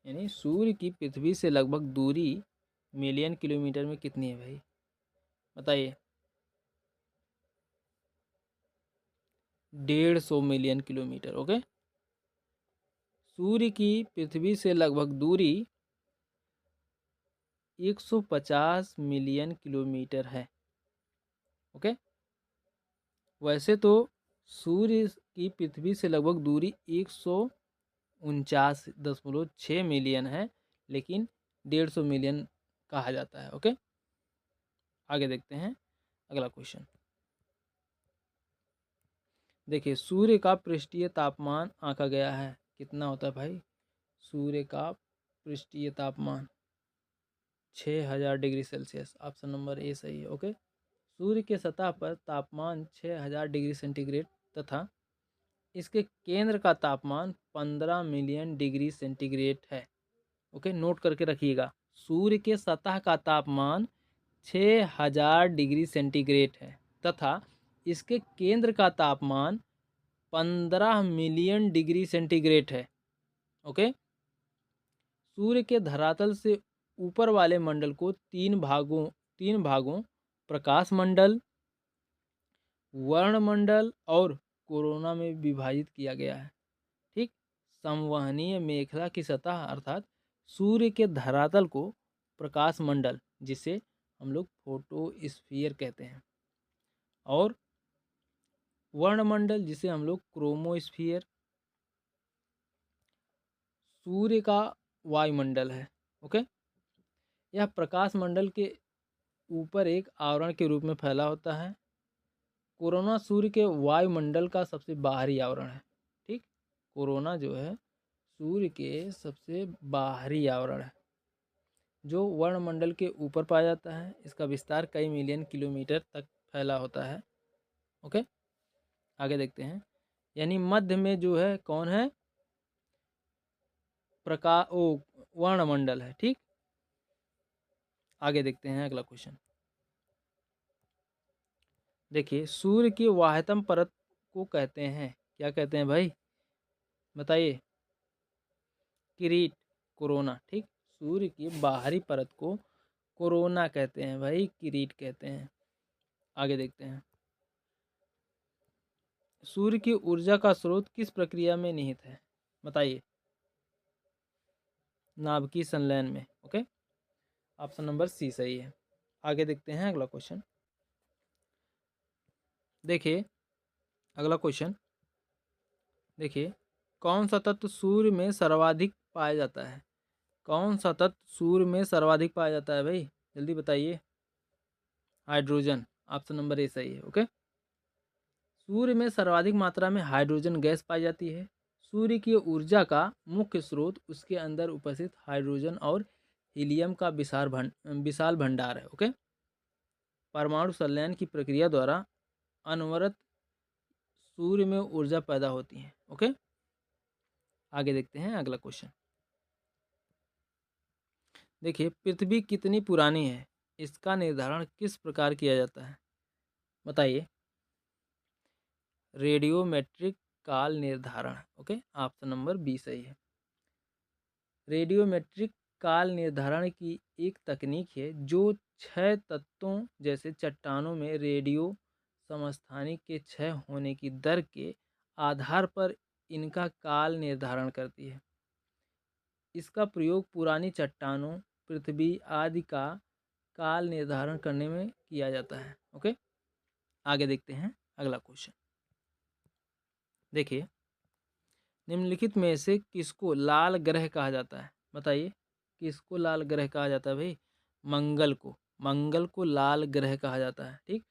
S1: यानी सूर्य की पृथ्वी से लगभग दूरी मिलियन किलोमीटर में कितनी है भाई? बताइए। 150 मिलियन किलोमीटर। ओके, सूर्य की पृथ्वी से लगभग दूरी 150 मिलियन किलोमीटर है। ओके, वैसे तो सूर्य की पृथ्वी से लगभग दूरी 149.6 मिलियन है, लेकिन 150 मिलियन कहा जाता है। ओके, आगे देखते हैं अगला क्वेश्चन। देखिए, सूर्य का पृष्ठीय तापमान आंका गया है, कितना होता है भाई? सूर्य का पृष्ठीय तापमान 6000 degree Celsius. Option number A सही है। ओके, सूर्य के सतह पर तापमान 6000 डिग्री सेंटीग्रेड तथा इसके केंद्र का तापमान 15 मिलियन डिग्री सेंटीग्रेड है। ओके, नोट करके रखिएगा, सूर्य के सतह का तापमान 6000 डिग्री सेंटीग्रेड है तथा इसके केंद्र का तापमान 15 मिलियन डिग्री सेंटीग्रेड है। ओके, सूर्य के धरातल से ऊपर वाले मंडल को तीन भागों प्रकाश मंडल, वर्णमंडल और कोरोना में विभाजित किया गया है। ठीक, संवहनीय मेखला की सतह अर्थात सूर्य के धरातल को प्रकाश मंडल, जिसे हम लोग फोटोस्फीयर कहते हैं, और वर्णमंडल जिसे हम लोग क्रोमोस्फीयर, सूर्य का वायुमंडल है। ओके, यह प्रकाश मंडल के ऊपर एक आवरण के रूप में फैला होता है। कोरोना सूर्य के वायुमंडल का सबसे बाहरी आवरण है। ठीक, कोरोना जो है सूर्य के सबसे बाहरी आवरण है। जो वर्णमंडल के ऊपर पाया जाता है। इसका विस्तार कई मिलियन किलोमीटर तक फैला होता है। ओके, आगे देखते हैं। यानी मध्य में जो है कौन है, वर्णमंडल है। ठीक, आगे देखते हैं अगला क्वेश्चन। देखिए, सूर्य की वाह्यतम परत को कहते हैं, क्या कहते हैं भाई, बताइए। किरीट, कोरोना। ठीक, सूर्य की बाहरी परत को कोरोना कहते हैं भाई, किरीट कहते हैं। आगे देखते हैं। सूर्य की ऊर्जा का स्रोत किस प्रक्रिया में निहित है, बताइए। नाभिकीय संलयन में। ओके, ऑप्शन नंबर सी सही है। आगे देखते हैं अगला क्वेश्चन। देखिए अगला क्वेश्चन, देखिए कौन सा तत्व सूर्य में सर्वाधिक पाया जाता है। कौन सा तत्व सूर्य में सर्वाधिक पाया जाता है भाई, जल्दी बताइए। हाइड्रोजन, ऑप्शन नंबर ए सही है। ओके, सूर्य में सर्वाधिक मात्रा में हाइड्रोजन गैस पाई जाती है। सूर्य की ऊर्जा का मुख्य स्रोत उसके अंदर उपस्थित हाइड्रोजन और हीलियम का विशाल भंडार है। ओके, परमाणु संलयन की प्रक्रिया द्वारा अनवरत सूर्य में ऊर्जा पैदा होती है। ओके, आगे देखते हैं अगला क्वेश्चन। देखिए, पृथ्वी कितनी पुरानी है, इसका निर्धारण किस प्रकार किया जाता है, बताइए। रेडियोमेट्रिक काल निर्धारण। ओके, ऑप्शन नंबर बी सही है। रेडियोमेट्रिक काल निर्धारण की एक तकनीक है जो 6 तत्वों जैसे चट्टानों में रेडियो समस्थानिक के क्षय होने की दर के आधार पर इनका काल निर्धारण करती है। इसका प्रयोग पुरानी चट्टानों, पृथ्वी आदि का काल निर्धारण करने में किया जाता है। ओके, आगे देखते हैं अगला क्वेश्चन। देखिए, निम्नलिखित में से किसको लाल ग्रह कहा जाता है, बताइए। किसको लाल ग्रह कहा जाता है भाई, मंगल को। मंगल को लाल ग्रह कहा जाता है। ठीक,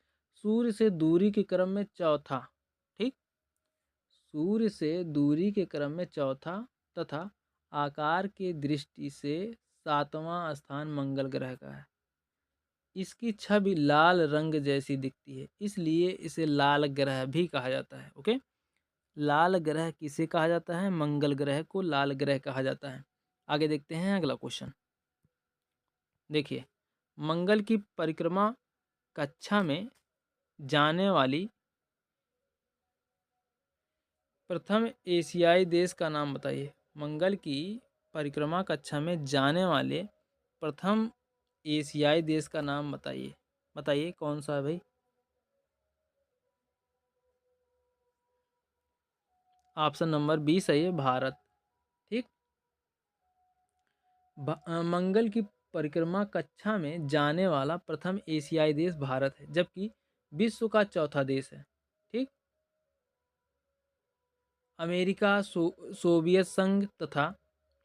S1: सूर्य से दूरी के क्रम में चौथा। ठीक, सूर्य से दूरी के क्रम में चौथा तथा आकार की दृष्टि से 7वां स्थान मंगल ग्रह का है। इसकी छवि लाल रंग जैसी दिखती है, इसलिए इसे लाल ग्रह भी कहा जाता है। ओके, लाल ग्रह किसे कहा जाता है, मंगल ग्रह को लाल ग्रह कहा जाता है। आगे देखते हैं अगला क्वेश्चन। देखिए, मंगल की परिक्रमा कक्षा में जाने वाली प्रथम एशियाई देश का नाम बताइए। मंगल की परिक्रमा कक्षा में जाने वाले प्रथम एशियाई देश का नाम बताइए। बताइए कौन सा है भाई, ऑप्शन नंबर बी सही है, भारत। ठीक, मंगल की परिक्रमा कक्षा में जाने वाला प्रथम एशियाई देश भारत है, जबकि विश्व का चौथा देश है। ठीक, अमेरिका, सोवियत संघ तथा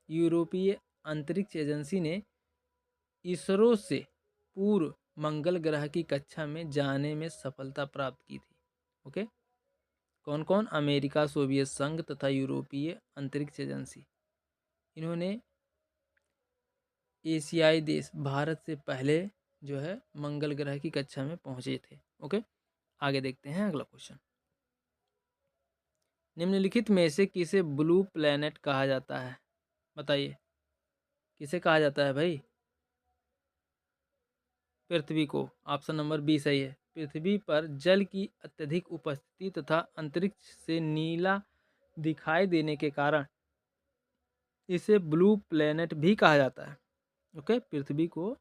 S1: यूरोपीय अंतरिक्ष एजेंसी ने इसरो से पूर्व मंगल ग्रह की कक्षा में जाने में सफलता प्राप्त की थी। ओके, कौन कौन, अमेरिका, सोवियत संघ तथा यूरोपीय अंतरिक्ष एजेंसी, इन्होंने एशियाई देश भारत से पहले जो है मंगल ग्रह की कक्षा में पहुंचे थे। ओके, आगे देखते हैं अगला क्वेश्चन। निम्नलिखित में से किसे ब्लू प्लेनेट कहा जाता है, बताइए। किसे कहा जाता है भाई, पृथ्वी को। ऑप्शन नंबर बी सही है। पृथ्वी पर जल की अत्यधिक उपस्थिति तथा अंतरिक्ष से नीला दिखाई देने के कारण इसे ब्लू प्लेनेट भी कहा जाता है। ओके, पृथ्वी को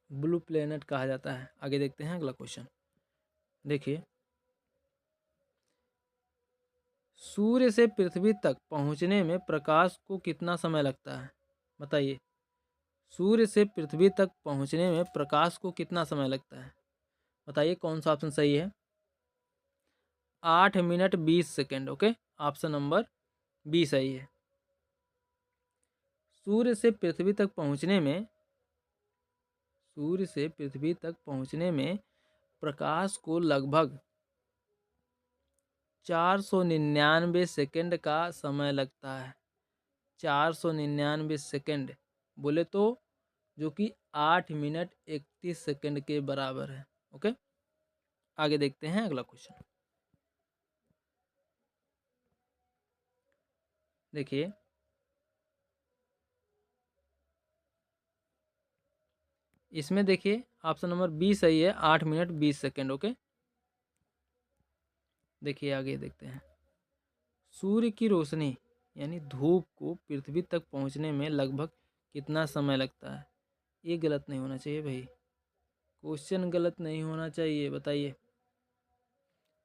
S1: ब्लू प्लेनेट कहा जाता है। आगे देखते हैं अगला क्वेश्चन। देखिए, सूर्य से पृथ्वी तक पहुंचने में प्रकाश को कितना समय लगता है, बताइए। सूर्य से पृथ्वी तक पहुंचने में प्रकाश को कितना समय लगता है, बताइए कौन सा ऑप्शन सही है। 8 minute 20 second. Okay, option number B सही है। सूर्य से पृथ्वी तक पहुंचने में सूर्य से पृथ्वी तक पहुंचने में प्रकाश को लगभग 499 सेकेंड का समय लगता है। 499 सेकेंड बोले तो जो कि 8 मिनट 31 सेकंड के बराबर है। ओके, आगे देखते हैं अगला क्वेश्चन। देखिए, इसमें देखिए ऑप्शन नंबर बी सही है, 8 मिनट 20 सेकंड। ओके, देखिए आगे देखते हैं। सूर्य की रोशनी यानी धूप को पृथ्वी तक पहुंचने में लगभग कितना समय लगता है? ये गलत नहीं होना चाहिए भाई, क्वेश्चन गलत नहीं होना चाहिए, बताइए।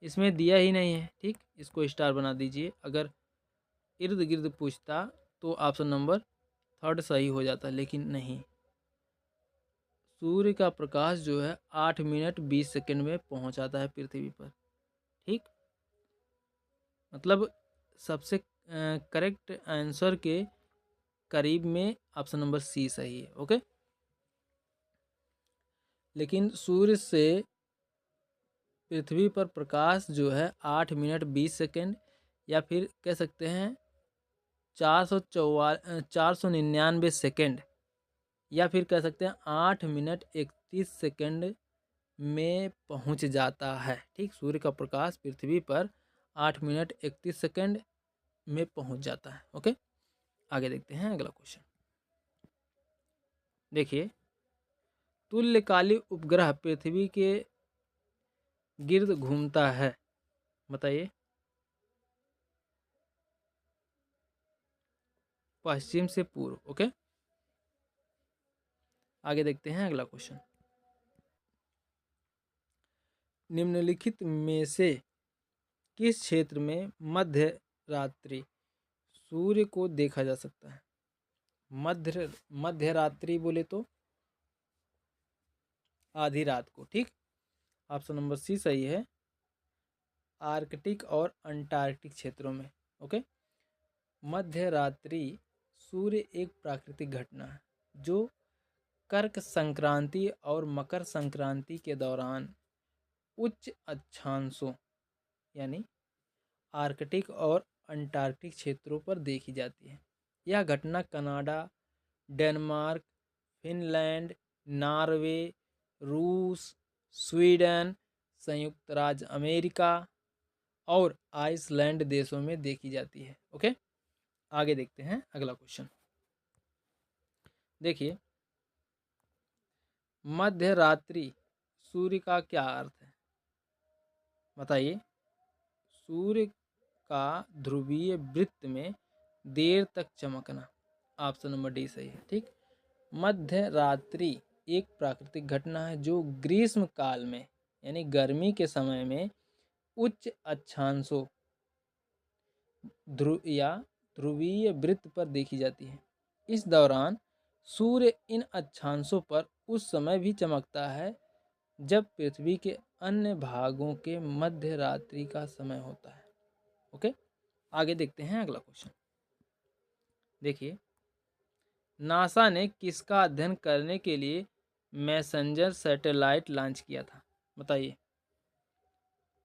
S1: इसमें दिया ही नहीं है, ठीक, इसको स्टार बना दीजिए। अगर इर्द गिर्द पूछता तो ऑप्शन नंबर थर्ड सही हो जाता, लेकिन नहीं। सूर्य का प्रकाश जो है 8 मिनट 20 सेकंड में पहुंच आता है पृथ्वी पर, ठीक। मतलब सबसे करेक्ट आंसर के करीब में ऑप्शन नंबर सी सही है। ओके, लेकिन सूर्य से पृथ्वी पर प्रकाश जो है 8 मिनट 20 सेकंड, या फिर कह सकते हैं 499 सेकंड, या फिर कह सकते हैं 8 मिनट 31 सेकंड में पहुंच जाता है, ठीक। सूर्य का प्रकाश पृथ्वी पर 8 मिनट 31 सेकंड में पहुंच जाता है। ओके, आगे देखते हैं अगला क्वेश्चन। देखिए, तुल्यकाली उपग्रह पृथ्वी के गिर्द घूमता है, बताइए। पश्चिम से पूर्व। ओके, आगे देखते हैं अगला क्वेश्चन। निम्नलिखित में से किस क्षेत्र में मध्य रात्रि सूर्य को देखा जा सकता है? मध्य रात्रि बोले तो आधी रात को, ठीक। ऑप्शन नंबर सी सही है, आर्कटिक और अंटार्कटिक क्षेत्रों में। ओके, मध्य रात्रि सूर्य एक प्राकृतिक घटना है जो कर्क संक्रांति और मकर संक्रांति के दौरान उच्च अक्षांशों यानी आर्कटिक और अंटार्कटिक क्षेत्रों पर देखी जाती है। यह घटना कनाडा, डेनमार्क, फिनलैंड, नॉर्वे, रूस, स्वीडन, संयुक्त राज्य अमेरिका और आइसलैंड देशों में देखी जाती है। ओके, आगे देखते हैं अगला क्वेश्चन। देखिए, मध्य रात्रि सूर्य का क्या अर्थ है, बताइए। सूर्य का ध्रुवीय वृत्त में देर तक चमकना, ऑप्शन नंबर डी सही है, ठीक। मध्य रात्रि एक प्राकृतिक घटना है जो ग्रीष्म काल में यानी गर्मी के समय में उच्च अक्षांशों ध्रुवीय वृत्त पर देखी जाती है। इस दौरान सूर्य इन अक्षांशों पर उस समय भी चमकता है जब पृथ्वी के अन्य भागों के मध्य रात्रि का समय होता है। ओके, आगे देखते हैं अगला क्वेश्चन। देखिए, नासा ने किसका अध्ययन करने के लिए मैसेंजर सैटेलाइट लॉन्च किया था, बताइए।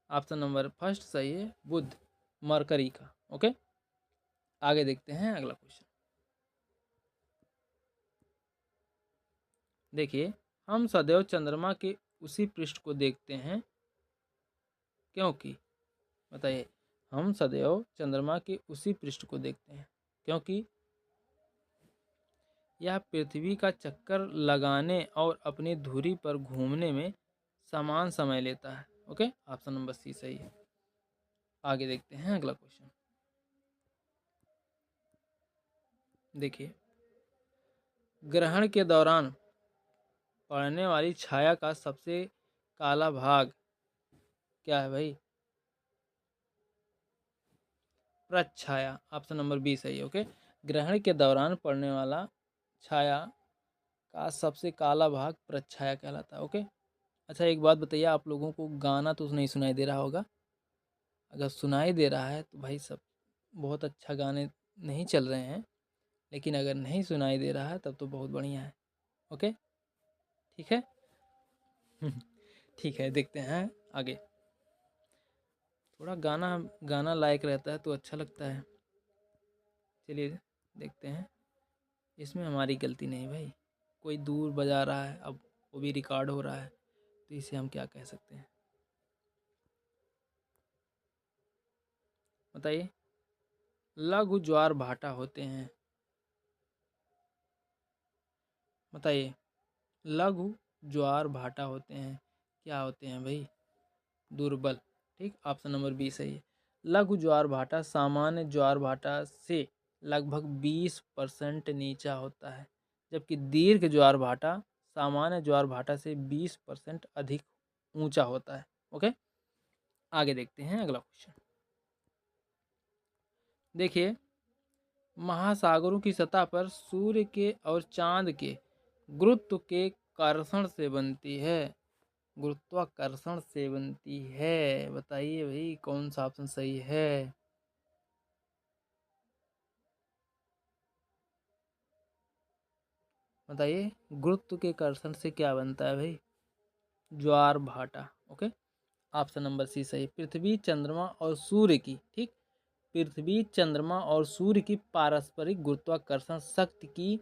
S1: ऑप्शन नंबर फर्स्ट सही है, बुध, मरकरी का। ओके, आगे देखते हैं अगला क्वेश्चन। देखिए, हम सदैव चंद्रमा के उसी पृष्ठ को देखते हैं क्योंकि, बताइए। हम सदैव चंद्रमा के उसी पृष्ठ को देखते हैं क्योंकि यह पृथ्वी का चक्कर लगाने और अपनी धुरी पर घूमने में समान समय लेता है। ओके, ऑप्शन नंबर सी सही है। आगे देखते हैं अगला क्वेश्चन। देखिए, ग्रहण के दौरान पड़ने वाली छाया का सबसे काला भाग क्या है भाई? प्रच्छाया, ऑप्शन नंबर बी सही है। ओके, ग्रहण के दौरान पड़ने वाला छाया का सबसे काला भाग प्रच्छाया कहलाता है। ओके, अच्छा एक बात बताइए, आप लोगों को गाना तो नहीं सुनाई दे रहा होगा? अगर सुनाई दे रहा है तो भाई सब बहुत अच्छा, गाने नहीं चल रहे हैं, लेकिन अगर नहीं सुनाई दे रहा है तब तो बहुत बढ़िया है। ओके, ठीक है। ठीक है, देखते हैं आगे। थोड़ा गाना गाना लायक रहता है तो अच्छा लगता है। चलिए देखते हैं, इसमें हमारी गलती नहीं भाई, कोई दूर बजा रहा है, अब वो भी रिकॉर्ड हो रहा है, तो इसे हम क्या कह सकते हैं बताइए। लघु ज्वार भाटा होते हैं, बताइए। लघु ज्वार भाटा होते हैं, क्या होते हैं भाई? दुर्बल। ठीक, ऑप्शन नंबर बी सही है। लघु ज्वार भाटा सामान्य ज्वार भाटा से लगभग 20% नीचा होता है, जबकि दीर्घ ज्वार भाटा सामान्य ज्वार भाटा से 20% अधिक ऊंचा होता है। ओके, आगे देखते हैं अगला क्वेश्चन। देखिए, महासागरों की सतह पर सूर्य के और चांद के गुरुत्व के कर्षण से बनती है, गुरुत्वाकर्षण से बनती है। बताइए भाई कौन सा ऑप्शन सही है? बताइए, गुरुत्व के कर्षण से क्या बनता है भाई? ज्वार भाटा। ओके, ऑप्शन नंबर सी सही। पृथ्वी, चंद्रमा और सूर्य की, ठीक, पृथ्वी, चंद्रमा और सूर्य की पारस्परिक गुरुत्वाकर्षण शक्ति की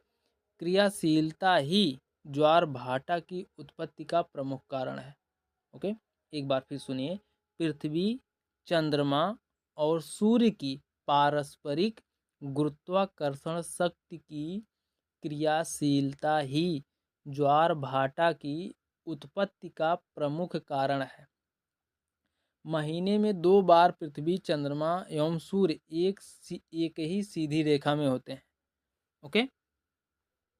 S1: क्रियाशीलता ही ज्वार भाटा की उत्पत्ति का प्रमुख कारण है। ओके, एक बार फिर सुनिए। पृथ्वी, चंद्रमा और सूर्य की पारस्परिक गुरुत्वाकर्षण शक्ति की क्रियाशीलता ही ज्वार भाटा की उत्पत्ति का प्रमुख कारण है। महीने में 2 बार पृथ्वी, चंद्रमा एवं सूर्य एक ही सीधी रेखा में होते हैं। ओके,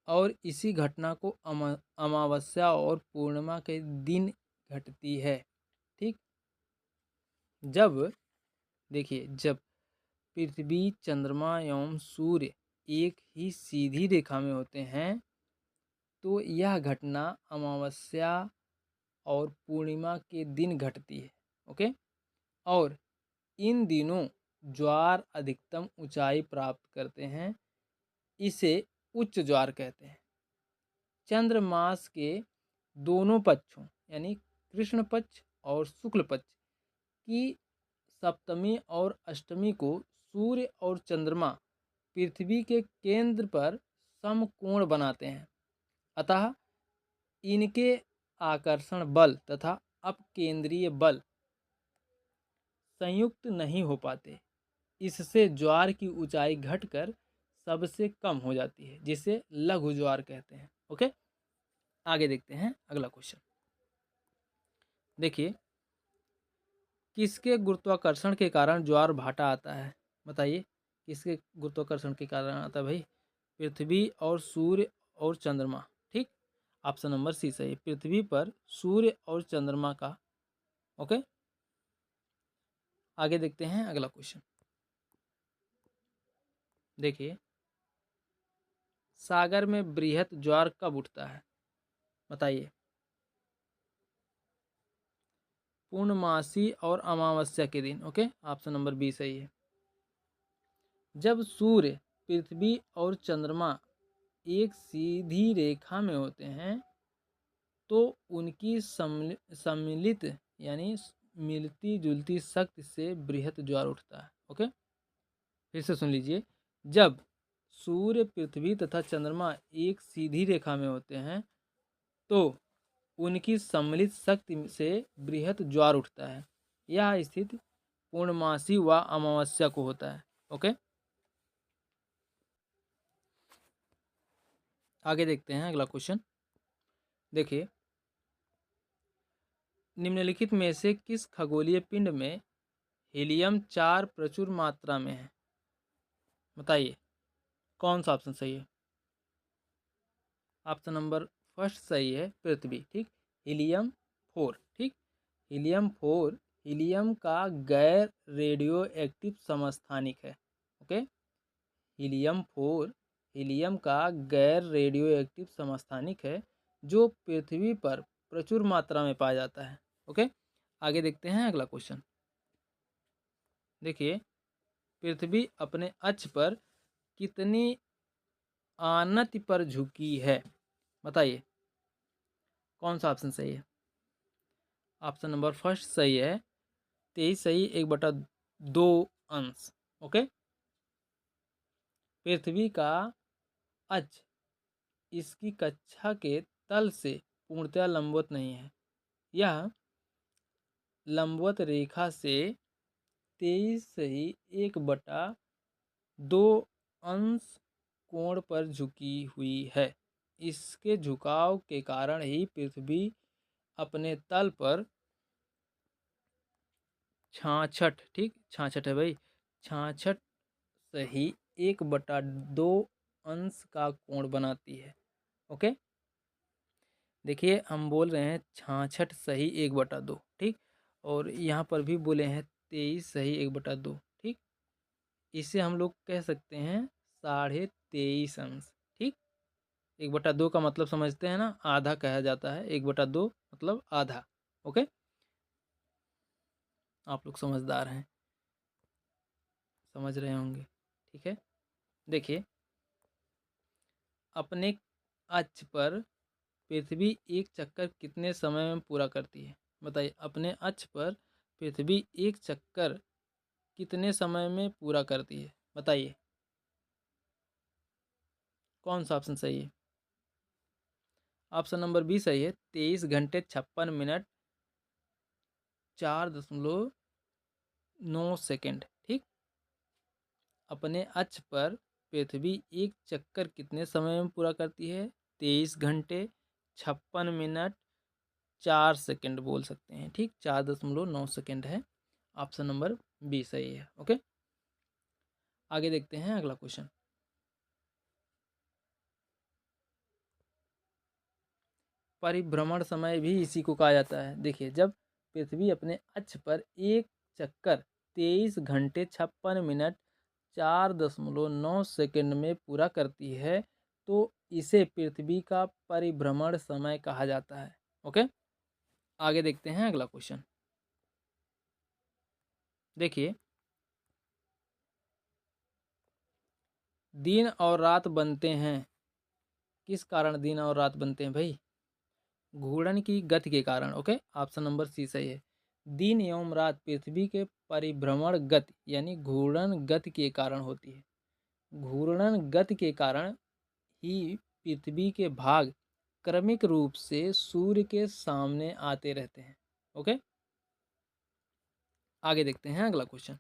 S1: और इसी घटना को अमावस्या और पूर्णिमा के दिन घटती है। ठीक, जब देखिए, जब पृथ्वी, चंद्रमा एवं सूर्य एक ही सीधी रेखा में होते हैं तो यह घटना अमावस्या और पूर्णिमा के दिन घटती है। ओके, और इन दिनों ज्वार अधिकतम ऊंचाई प्राप्त करते हैं, इसे उच्च ज्वार कहते हैं। चंद्रमास के दोनों पक्षों यानी कृष्ण पक्ष और शुक्ल पक्ष की सप्तमी और अष्टमी को सूर्य और चंद्रमा पृथ्वी के केंद्र पर समकोण बनाते हैं, अतः इनके आकर्षण बल तथा अपकेंद्रीय बल संयुक्त नहीं हो पाते। इससे ज्वार की ऊंचाई घटकर सबसे कम हो जाती है, जिसे लघु ज्वार कहते हैं। ओके, आगे देखते हैं अगला क्वेश्चन। देखिए, किसके गुरुत्वाकर्षण के कारण ज्वार भाटा आता है? बताइए, किसके गुरुत्वाकर्षण के कारण आता है भाई? पृथ्वी और सूर्य और चंद्रमा। ठीक, ऑप्शन नंबर सी सही। पृथ्वी पर सूर्य और चंद्रमा का। ओके, आगे देखते हैं अगला क्वेश्चन। देखिए, सागर में बृहत ज्वार कब उठता है? बताइए। पूर्णमासी और अमावस्या के दिन। ओके, ऑप्शन नंबर बी सही है। जब सूर्य, पृथ्वी और चंद्रमा एक सीधी रेखा में होते हैं तो उनकी सम्मिलित यानी मिलती जुलती शक्ति से बृहत ज्वार उठता है। ओके, फिर से सुन लीजिए। जब सूर्य, पृथ्वी तथा चंद्रमा एक सीधी रेखा में होते हैं तो उनकी सम्मिलित शक्ति से बृहत ज्वार उठता है। यह स्थिति पूर्णमासी व अमावस्या को होता है। ओके, आगे देखते हैं अगला क्वेश्चन। देखिए, निम्नलिखित में से किस खगोलीय पिंड में हीलियम 4 प्रचुर मात्रा में है? बताइए, कौन सा ऑप्शन सही है? ऑप्शन नंबर फर्स्ट सही है, पृथ्वी। ठीक, हीलियम 4। ठीक, हीलियम 4 हीलियम का गैर रेडियो एक्टिव समस्थानिक है। ओके, हीलियम 4 हीलियम का गैर रेडियो एक्टिव समस्थानिक है जो पृथ्वी पर प्रचुर मात्रा में पाया जाता है। ओके, आगे देखते हैं अगला क्वेश्चन। देखिए, पृथ्वी अपने अक्ष पर कितनी आनति पर झुकी है? बताइए, कौन सा ऑप्शन सही है? ऑप्शन नंबर फर्स्ट सही है, 23 सही, 1/2 अंश। ओके, पृथ्वी का अक्ष इसकी कक्षा के तल से पूर्णतया लंबवत नहीं है। यह लंबवत रेखा से 23.1/2 अंश कोण पर झुकी हुई है। इसके झुकाव के कारण ही पृथ्वी अपने तल पर 66, ठीक 66 है भाई, 66.1/2 अंश का कोण बनाती है। ओके, देखिए हम बोल रहे हैं 66.1/2, ठीक, और यहाँ पर भी बोले हैं 23.1/2, ठीक। इसे हम लोग कह सकते हैं 23.5 अंश, ठीक। 1/2 का मतलब समझते हैं ना, आधा कहा जाता है, 1/2 मतलब आधा। ओके, आप लोग समझदार हैं, समझ रहे होंगे, ठीक है। देखिए, अपने अक्ष पर पृथ्वी एक चक्कर कितने समय में पूरा करती है? बताइए, अपने अक्ष पर पृथ्वी एक चक्कर कितने समय में पूरा करती है? बताइए, कौन सा ऑप्शन सही है? ऑप्शन नंबर बी सही है, 23 घंटे 56 मिनट 4.9 सेकेंड, ठीक। अपने अक्ष पर पृथ्वी एक चक्कर कितने समय में पूरा करती है? 23 घंटे 56 मिनट 4 सेकेंड बोल सकते हैं, ठीक, 4.9 सेकेंड है। ऑप्शन नंबर बी सही है। ओके, आगे देखते हैं अगला क्वेश्चन। परिभ्रमण समय भी इसी को कहा जाता है। देखिए, जब पृथ्वी अपने अक्ष पर एक चक्कर 23 घंटे 56 मिनट 4.9 सेकेंड में पूरा करती है, तो इसे पृथ्वी का परिभ्रमण समय कहा जाता है। ओके, आगे देखते हैं अगला क्वेश्चन। देखिए, दिन और रात बनते हैं, किस कारण दिन और रात बनते हैं भाई? घूर्णन की गति के कारण। ओके, ऑप्शन नंबर सी सही है। दिन एवं रात पृथ्वी के परिभ्रमण गति यानी घूर्णन गति के कारण होती है। घूर्णन गति के कारण ही पृथ्वी के भाग क्रमिक रूप से सूर्य के सामने आते रहते हैं। ओके, आगे देखते हैं अगला क्वेश्चन।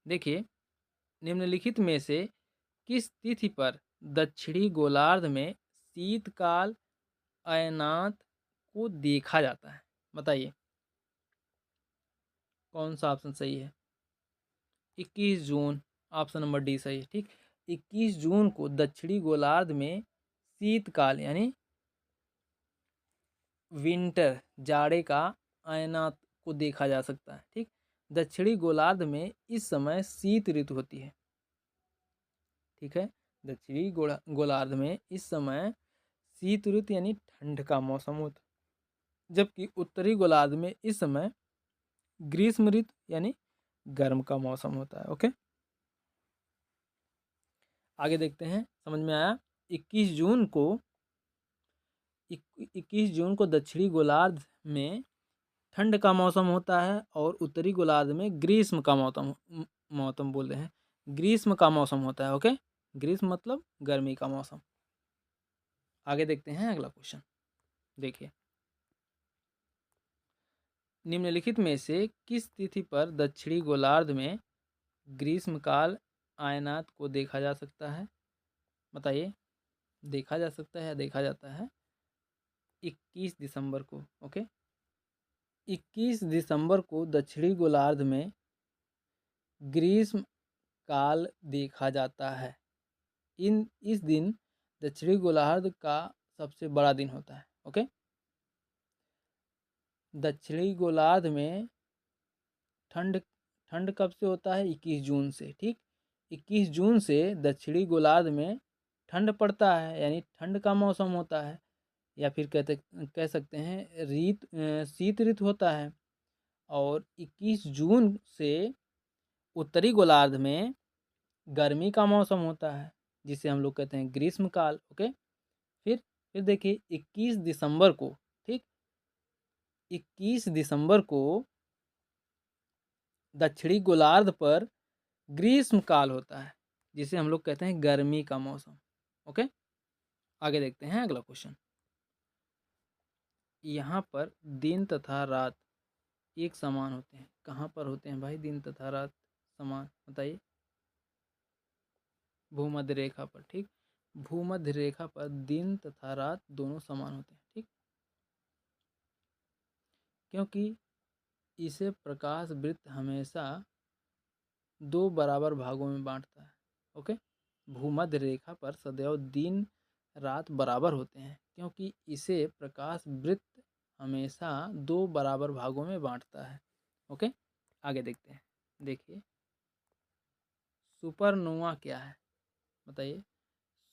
S1: देखिए, निम्नलिखित में से किस तिथि पर दक्षिणी गोलार्ध में शीतकाल अयनात को देखा जाता है? बताइए, कौन सा ऑप्शन सही है? 21 जून, ऑप्शन नंबर डी सही है, ठीक। 21 जून को दक्षिणी गोलार्ध में शीतकाल यानी विंटर, जाड़े का अयनात को देखा जा सकता है, ठीक। दक्षिणी गोलार्ध में इस समय शीत ऋतु होती है, ठीक है। दक्षिणी गोलार्ध में इस समय शीत ऋतु यानी ठंड का मौसम होता है, जबकि उत्तरी गोलार्ध में इस समय ग्रीष्म ऋतु यानी गर्म का मौसम होता है। ओके, आगे देखते हैं, समझ में आया? 21 जून को 21 जून को दक्षिणी गोलार्ध में ठंड का मौसम होता है और उत्तरी गोलार्ध में ग्रीष्म का मौसम मौसम बोल रहे हैं, ग्रीष्म का मौसम होता है। ओके, ग्रीष्म मतलब गर्मी का मौसम। आगे देखते हैं अगला क्वेश्चन। देखिए, निम्नलिखित में से किस तिथि पर दक्षिणी गोलार्ध में ग्रीष्मकाल आयनात को देखा जा सकता है? बताइए, देखा जा सकता है या देखा जाता है? 21 दिसंबर को। ओके, 21 दिसंबर को दक्षिणी गोलार्ध में ग्रीष्म काल देखा जाता है। इस दिन दक्षिणी गोलार्ध का सबसे बड़ा दिन होता है। ओके, दक्षिणी गोलार्ध में ठंड ठंड कब से होता है? 21 जून से, ठीक। 21 जून से दक्षिणी गोलार्ध में ठंड पड़ता है यानी ठंड का मौसम होता है, या फिर कह सकते हैं शीत ऋतु होता है। और 21 जून से उत्तरी गोलार्ध में गर्मी का मौसम होता है, जिसे हम लोग कहते हैं ग्रीष्म काल। ओके, फिर देखिए 21 दिसंबर को, ठीक, 21 दिसंबर को दक्षिणी गोलार्ध पर ग्रीष्म काल होता है, जिसे हम लोग कहते हैं गर्मी का मौसम। ओके, आगे देखते हैं अगला क्वेश्चन। यहाँ पर दिन तथा रात एक समान होते हैं। कहाँ पर होते हैं भाई दिन तथा रात समान, बताइए? भूमध्य रेखा पर, ठीक। भूमध्य रेखा पर दिन तथा रात दोनों समान होते हैं, ठीक। क्योंकि इसे प्रकाश वृत्त हमेशा दो बराबर भागों में बांटता है। ओके। भूमध्य रेखा पर सदैव दिन रात बराबर होते हैं क्योंकि इसे प्रकाश वृत्त हमेशा दो बराबर भागों में बांटता है। ओके, आगे देखते हैं। देखिए, सुपरनोवा क्या है, बताइए?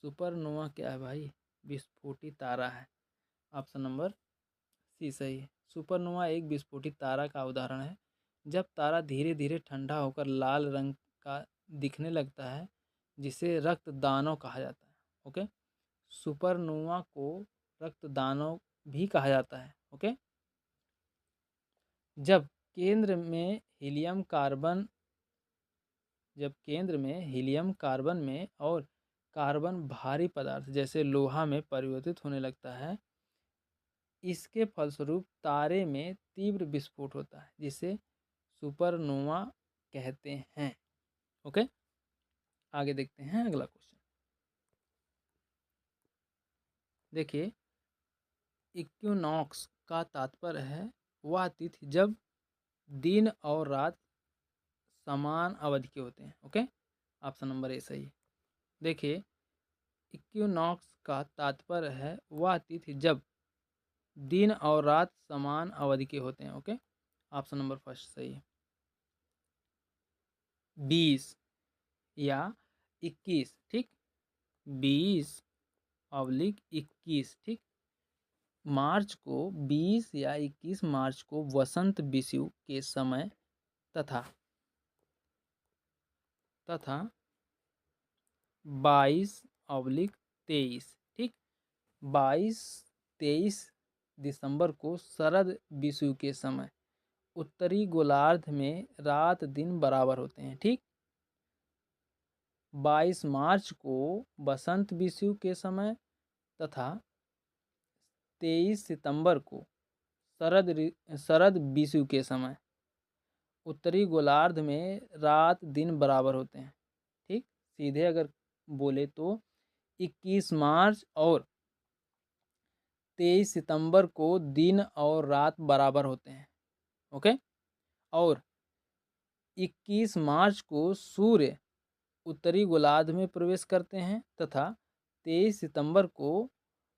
S1: सुपरनोवा क्या है भाई? विस्फोटित तारा है। ऑप्शन नंबर सी सही है। सुपरनोवा एक विस्फोटित तारा का उदाहरण है। जब तारा धीरे धीरे ठंडा होकर लाल रंग का दिखने लगता है, जिसे रक्तदानव कहा जाता है। ओके, सुपरनोवा को रक्तदानव भी कहा जाता है। ओके, जब केंद्र में हीलियम कार्बन में और कार्बन भारी पदार्थ जैसे लोहा में परिवर्तित होने लगता है, इसके फलस्वरूप तारे में तीव्र विस्फोट होता है, जिसे सुपरनोवा कहते हैं। ओके, आगे देखते हैं अगला क्वेश्चन। देखिए, इक्विनॉक्स का तात्पर्य है वह तिथि जब दिन और रात समान अवधि के होते हैं। ओके, ऑप्शन नंबर ए सही है। देखिए, इक्विनॉक्स का तात्पर्य है वह तिथि जब दिन और रात समान अवधि के होते हैं। ओके, ऑप्शन नंबर फर्स्ट सही है। 20 या 21, ठीक। 20/21, ठीक। मार्च को 20 या 21 मार्च को वसंत विषुव के समय तथा 22/23, ठीक। 22-23 दिसंबर को शरद विषुव के समय उत्तरी गोलार्ध में रात दिन बराबर होते हैं, ठीक। 22 मार्च को बसंत विषुव के समय तथा 23 सितंबर को शरद विषुव के समय उत्तरी गोलार्ध में रात दिन बराबर होते हैं, ठीक। सीधे अगर बोले तो 21 मार्च और 23 सितंबर को दिन और रात बराबर होते हैं। ओके, और 21 मार्च को सूर्य उत्तरी गोलार्ध में प्रवेश करते हैं तथा 23 सितंबर को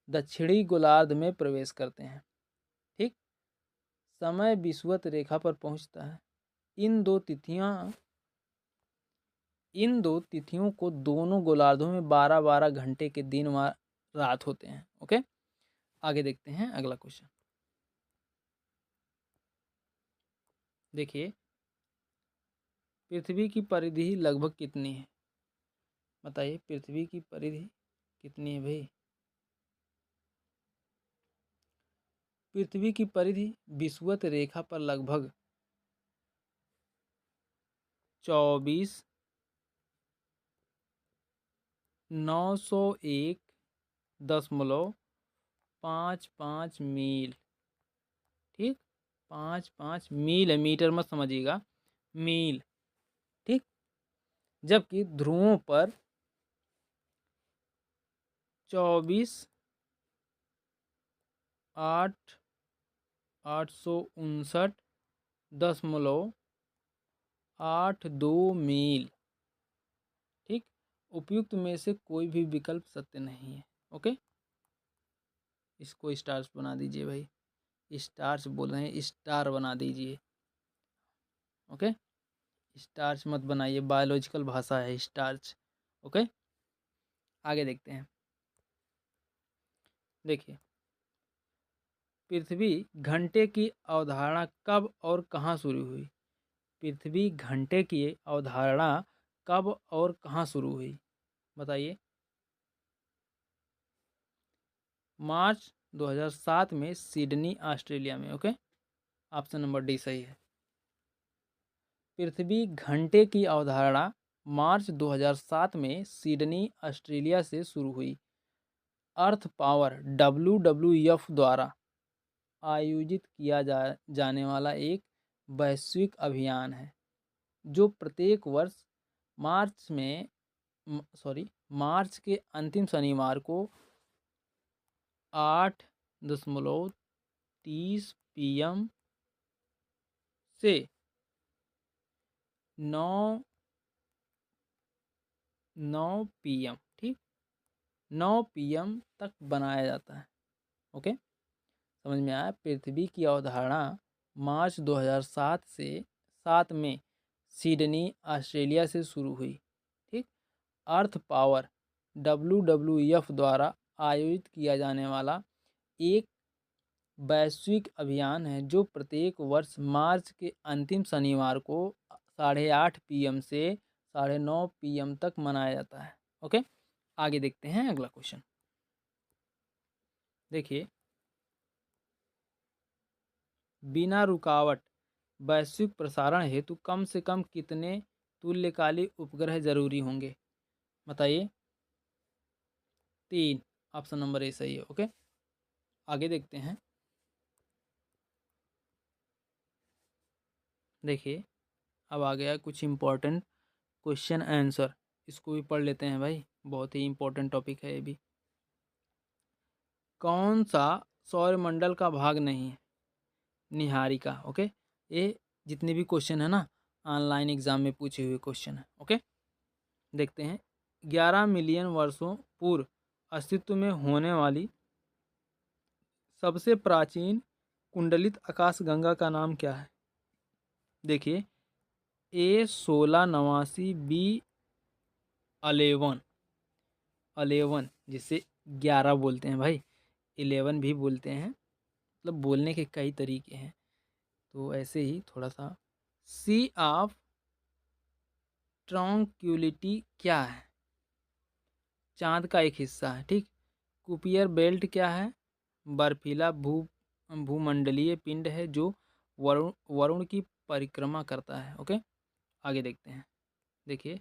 S1: दक्षिणी गोलार्ध में प्रवेश करते हैं, ठीक। समय विषुवत रेखा पर पहुंचता है। इन दो तिथियों को दोनों गोलार्धों में 12-12 घंटे के दिन व रात होते हैं। ओके, आगे देखते हैं अगला क्वेश्चन। देखिए, पृथ्वी की परिधि लगभग कितनी है, बताइए? पृथ्वी की परिधि कितनी है भाई? पृथ्वी की परिधि विषुवत रेखा पर लगभग 24,901.55 मील, ठीक। 55 मील है, मीटर मत समझिएगा, मील, ठीक। जबकि ध्रुवों पर 24,859.82 मील, ठीक। उपयुक्त में से कोई भी विकल्प सत्य नहीं है। ओके, इसको स्टार्स बना दीजिए भाई। स्टार्स बोल रहे हैं, स्टार बना दीजिए। ओके, स्टार्च मत बनाइए, बायोलॉजिकल भाषा है स्टार्च। ओके, आगे देखते हैं। देखिए, पृथ्वी घंटे की अवधारणा कब और कहाँ शुरू हुई? पृथ्वी घंटे की अवधारणा कब और कहाँ शुरू हुई, बताइए? मार्च 2007 में सिडनी, ऑस्ट्रेलिया में। ओके, ऑप्शन नंबर डी सही है। पृथ्वी घंटे की अवधारणा मार्च 2007 में सिडनी, ऑस्ट्रेलिया से शुरू हुई। अर्थ पावर WWF द्वारा आयोजित किया जाने वाला एक वैश्विक अभियान है जो प्रत्येक वर्ष मार्च में मार्च के अंतिम शनिवार को 8:30 PM से 9 PM, ठीक, 9 PM तक बनाया जाता है। ओके, समझ में आया। पृथ्वी की अवधारणा मार्च 2007 से 7 में सिडनी ऑस्ट्रेलिया से शुरू हुई। ठीक, अर्थ पावर WWF द्वारा आयोजित किया जाने वाला एक वैश्विक अभियान है जो प्रत्येक वर्ष मार्च के अंतिम शनिवार को 8:30 PM से 9:30 PM तक मनाया जाता है। ओके, आगे देखते हैं अगला क्वेश्चन। देखिए, बिना रुकावट वैश्विक प्रसारण हेतु कम से कम कितने तुल्यकालिक उपग्रह जरूरी होंगे? बताइए। 3। ऑप्शन नंबर ए सही है। ओके, आगे देखते हैं। देखिए, अब आ गया कुछ इम्पोर्टेंट क्वेश्चन आंसर, इसको भी पढ़ लेते हैं भाई, बहुत ही इम्पोर्टेंट टॉपिक है ये भी। कौन सा सौरमंडल का भाग नहीं है? निहारिका। ओके, ये जितने भी क्वेश्चन है ना, ऑनलाइन एग्जाम में पूछे हुए क्वेश्चन है। ओके, देखते हैं। 11 मिलियन वर्षों पूर्व अस्तित्व में होने वाली सबसे प्राचीन कुंडलित आकाशगंगा का नाम क्या है? देखिए, A1689 B11, 11 जिसे 11 बोलते हैं भाई, 11 भी बोलते हैं, मतलब बोलने के कई तरीके हैं, तो ऐसे ही थोड़ा सा। सी ऑफ ट्रॉन्क्यूलिटी क्या है? चांद का एक हिस्सा है। ठीक, कुपियर बेल्ट क्या है? बर्फीला भूमंडलीय पिंड है जो वरुण की परिक्रमा करता है। ओके, आगे देखते हैं। देखिए,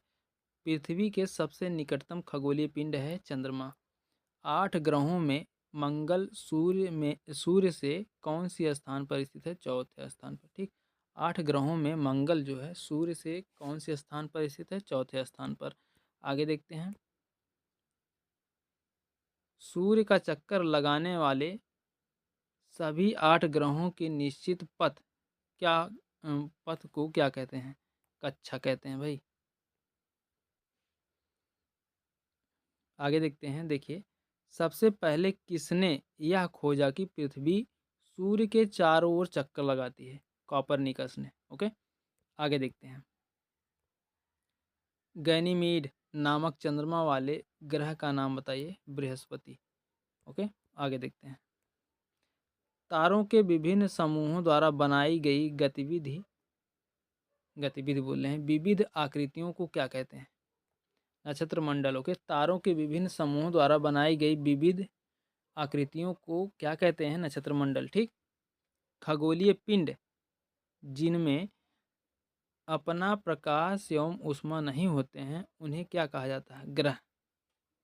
S1: पृथ्वी के सबसे निकटतम खगोलीय पिंड है चंद्रमा। 8 ग्रहों में मंगल सूर्य से कौन सी स्थान पर स्थित है? चौथे स्थान पर। ठीक, 8 ग्रहों में मंगल जो है सूर्य से कौन से स्थान पर स्थित है? चौथे स्थान पर। आगे देखते हैं। सूर्य का चक्कर लगाने वाले सभी 8 ग्रहों के निश्चित पथ को क्या कहते हैं? कक्षा कहते हैं भाई। आगे देखते हैं। देखिए, सबसे पहले किसने यह खोजा कि पृथ्वी सूर्य के चारों ओर चक्कर लगाती है? कॉपरनिकस ने। ओके, आगे देखते हैं। गैनीमीड नामक चंद्रमा वाले ग्रह का नाम बताइए। बृहस्पति। ओके, आगे देखते हैं। तारों के विभिन्न समूहों द्वारा बनाई गई गतिविधि बोल रहे हैं, विविध आकृतियों को क्या कहते हैं? नक्षत्र मंडलों के तारों के विभिन्न समूहों द्वारा बनाई गई विविध आकृतियों को क्या कहते हैं? नक्षत्र मंडल। ठीक, खगोलीय पिंड जिनमें अपना प्रकाश एवं ऊष्मा नहीं होते हैं उन्हें क्या कहा जाता है? ग्रह।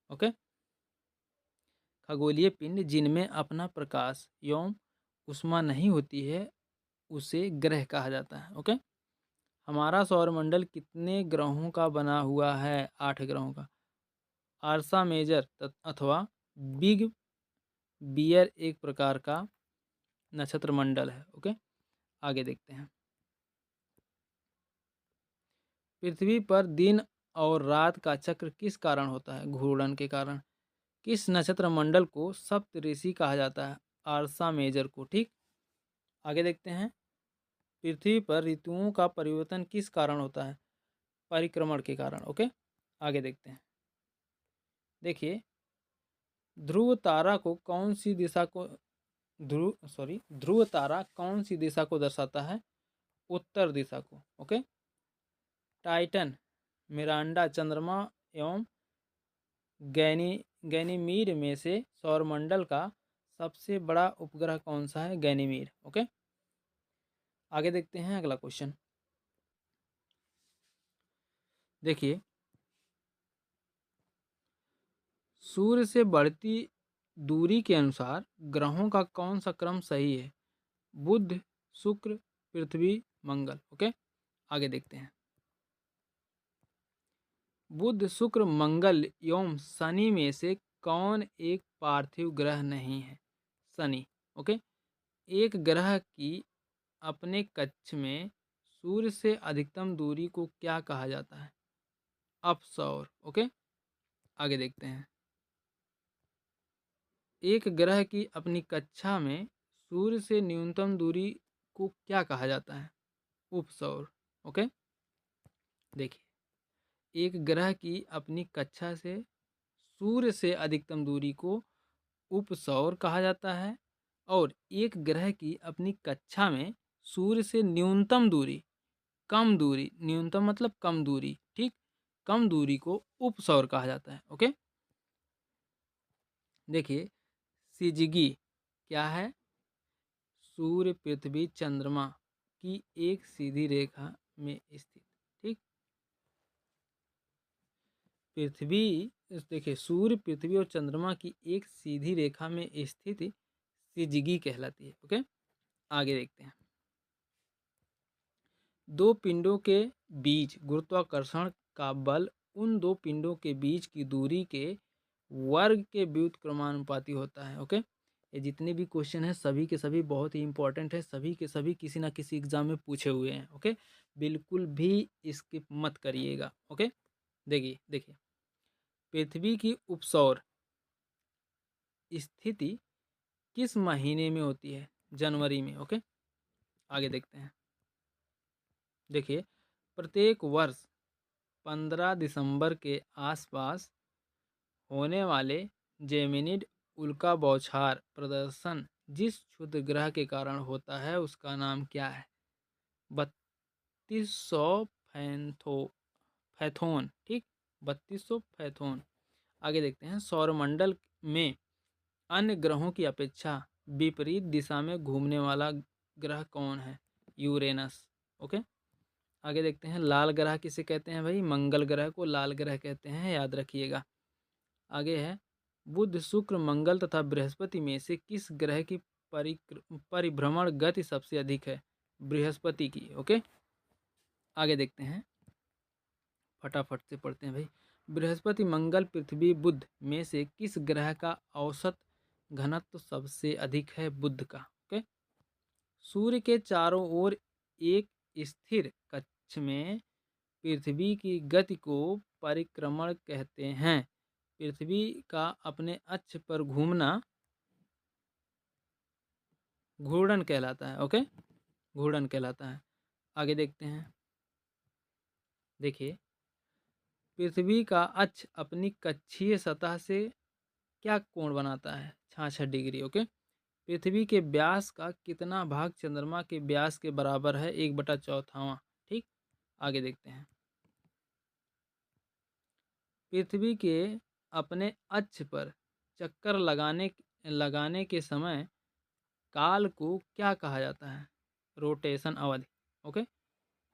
S1: ओके, खगोलीय पिंड जिनमें अपना प्रकाश एवं ऊष्मा नहीं होती है उसे ग्रह कहा जाता है। ओके, हमारा सौरमंडल कितने ग्रहों का बना हुआ है? 8 ग्रहों का। आर्सा मेजर अथवा बिग बियर एक प्रकार का नक्षत्र मंडल है। ओके, आगे देखते हैं। पृथ्वी पर दिन और रात का चक्र किस कारण होता है? घूर्णन के कारण। किस नक्षत्र मंडल को सप्तऋषि कहा जाता है? आर्सा मेजर को। ठीक, आगे देखते हैं। पृथ्वी पर ऋतुओं का परिवर्तन किस कारण होता है? परिक्रमण के कारण। ओके, आगे देखते हैं। देखिए, ध्रुव तारा को कौन सी दिशा को ध्रुव तारा कौन सी दिशा को दर्शाता है? उत्तर दिशा को। ओके, टाइटन, मिरांडा चंद्रमा एवं गैनीमीड में से सौरमंडल का सबसे बड़ा उपग्रह कौन सा है? गैनीमीड। ओके, आगे देखते हैं अगला क्वेश्चन। देखिए, सूर्य से बढ़ती दूरी के अनुसार ग्रहों का कौन सा क्रम सही है? बुध, शुक्र, पृथ्वी, मंगल। ओके, आगे देखते हैं। बुध, शुक्र, मंगल एवं शनि में से कौन एक पार्थिव ग्रह नहीं है? शनि। ओके, एक ग्रह की अपने कक्ष में सूर्य से अधिकतम दूरी को क्या कहा जाता है? अपसौर। ओके, आगे देखते हैं। एक ग्रह की अपनी कक्षा में सूर्य से न्यूनतम दूरी को क्या कहा जाता है? उपसौर। ओके, देखिए, एक ग्रह की अपनी कक्षा से सूर्य से अधिकतम दूरी को उपसौर कहा जाता है, और एक ग्रह की अपनी कक्षा में सूर्य से न्यूनतम दूरी, कम दूरी, न्यूनतम मतलब कम दूरी, ठीक, कम दूरी को उपसौर कहा जाता है। ओके, देखिए, सिजिगी क्या है? सूर्य, पृथ्वी, चंद्रमा की एक सीधी रेखा में स्थित, ठीक। पृथ्वी, देखिए, सूर्य, पृथ्वी और चंद्रमा की एक सीधी रेखा में स्थित सिजिगी कहलाती है। ओके, आगे देखते हैं। दो पिंडों के बीच गुरुत्वाकर्षण का बल उन दो पिंडों के बीच की दूरी के वर्ग के व्युत्क्रमानुपाती होता है। ओके, ये जितने भी क्वेश्चन हैं सभी के सभी बहुत ही इंपॉर्टेंट है, सभी के सभी किसी ना किसी एग्जाम में पूछे हुए हैं। ओके, बिल्कुल भी स्किप मत करिएगा। ओके, देखिए देखिए, पृथ्वी की उपसौर स्थिति किस महीने में होती है? जनवरी में। ओके, आगे देखते हैं। देखिए, प्रत्येक वर्ष 15 दिसंबर के आसपास होने वाले जेमिनिड उल्का बौछार प्रदर्शन जिस क्षुद्र ग्रह के कारण होता है उसका नाम क्या है? 3200 फैथोन, ठीक, 3200 फैथोन। आगे देखते हैं। सौरमंडल में अन्य ग्रहों की अपेक्षा विपरीत दिशा में घूमने वाला ग्रह कौन है? यूरेनस। ओके, आगे देखते हैं। लाल ग्रह किसे कहते हैं भाई? मंगल ग्रह को लाल ग्रह कहते हैं, याद रखिएगा। आगे है, बुध, शुक्र, मंगल तथा बृहस्पति में से किस ग्रह की परिभ्रमण गति सबसे अधिक है? बृहस्पति की। ओके, आगे देखते हैं, फटाफट से पढ़ते हैं भाई। बृहस्पति, मंगल, पृथ्वी, बुध में से किस ग्रह का औसत घनत्व सबसे अधिक है? बुध का। ओके, सूर्य के चारों ओर एक स्थिर कक्ष में पृथ्वी की गति को परिक्रमण कहते हैं। पृथ्वी का अपने अक्ष पर घूमना घूर्णन कहलाता है। ओके, घूर्णन कहलाता है। आगे देखते हैं। देखिए, पृथ्वी का अक्ष अपनी कक्षीय सतह से क्या कोण बनाता है? 66 डिग्री। ओके, पृथ्वी के व्यास का कितना भाग चंद्रमा के व्यास के बराबर है? 1/4। ठीक, आगे देखते हैं। पृथ्वी के अपने अक्ष पर चक्कर लगाने के समय काल को क्या कहा जाता है? रोटेशन अवधि। ओके,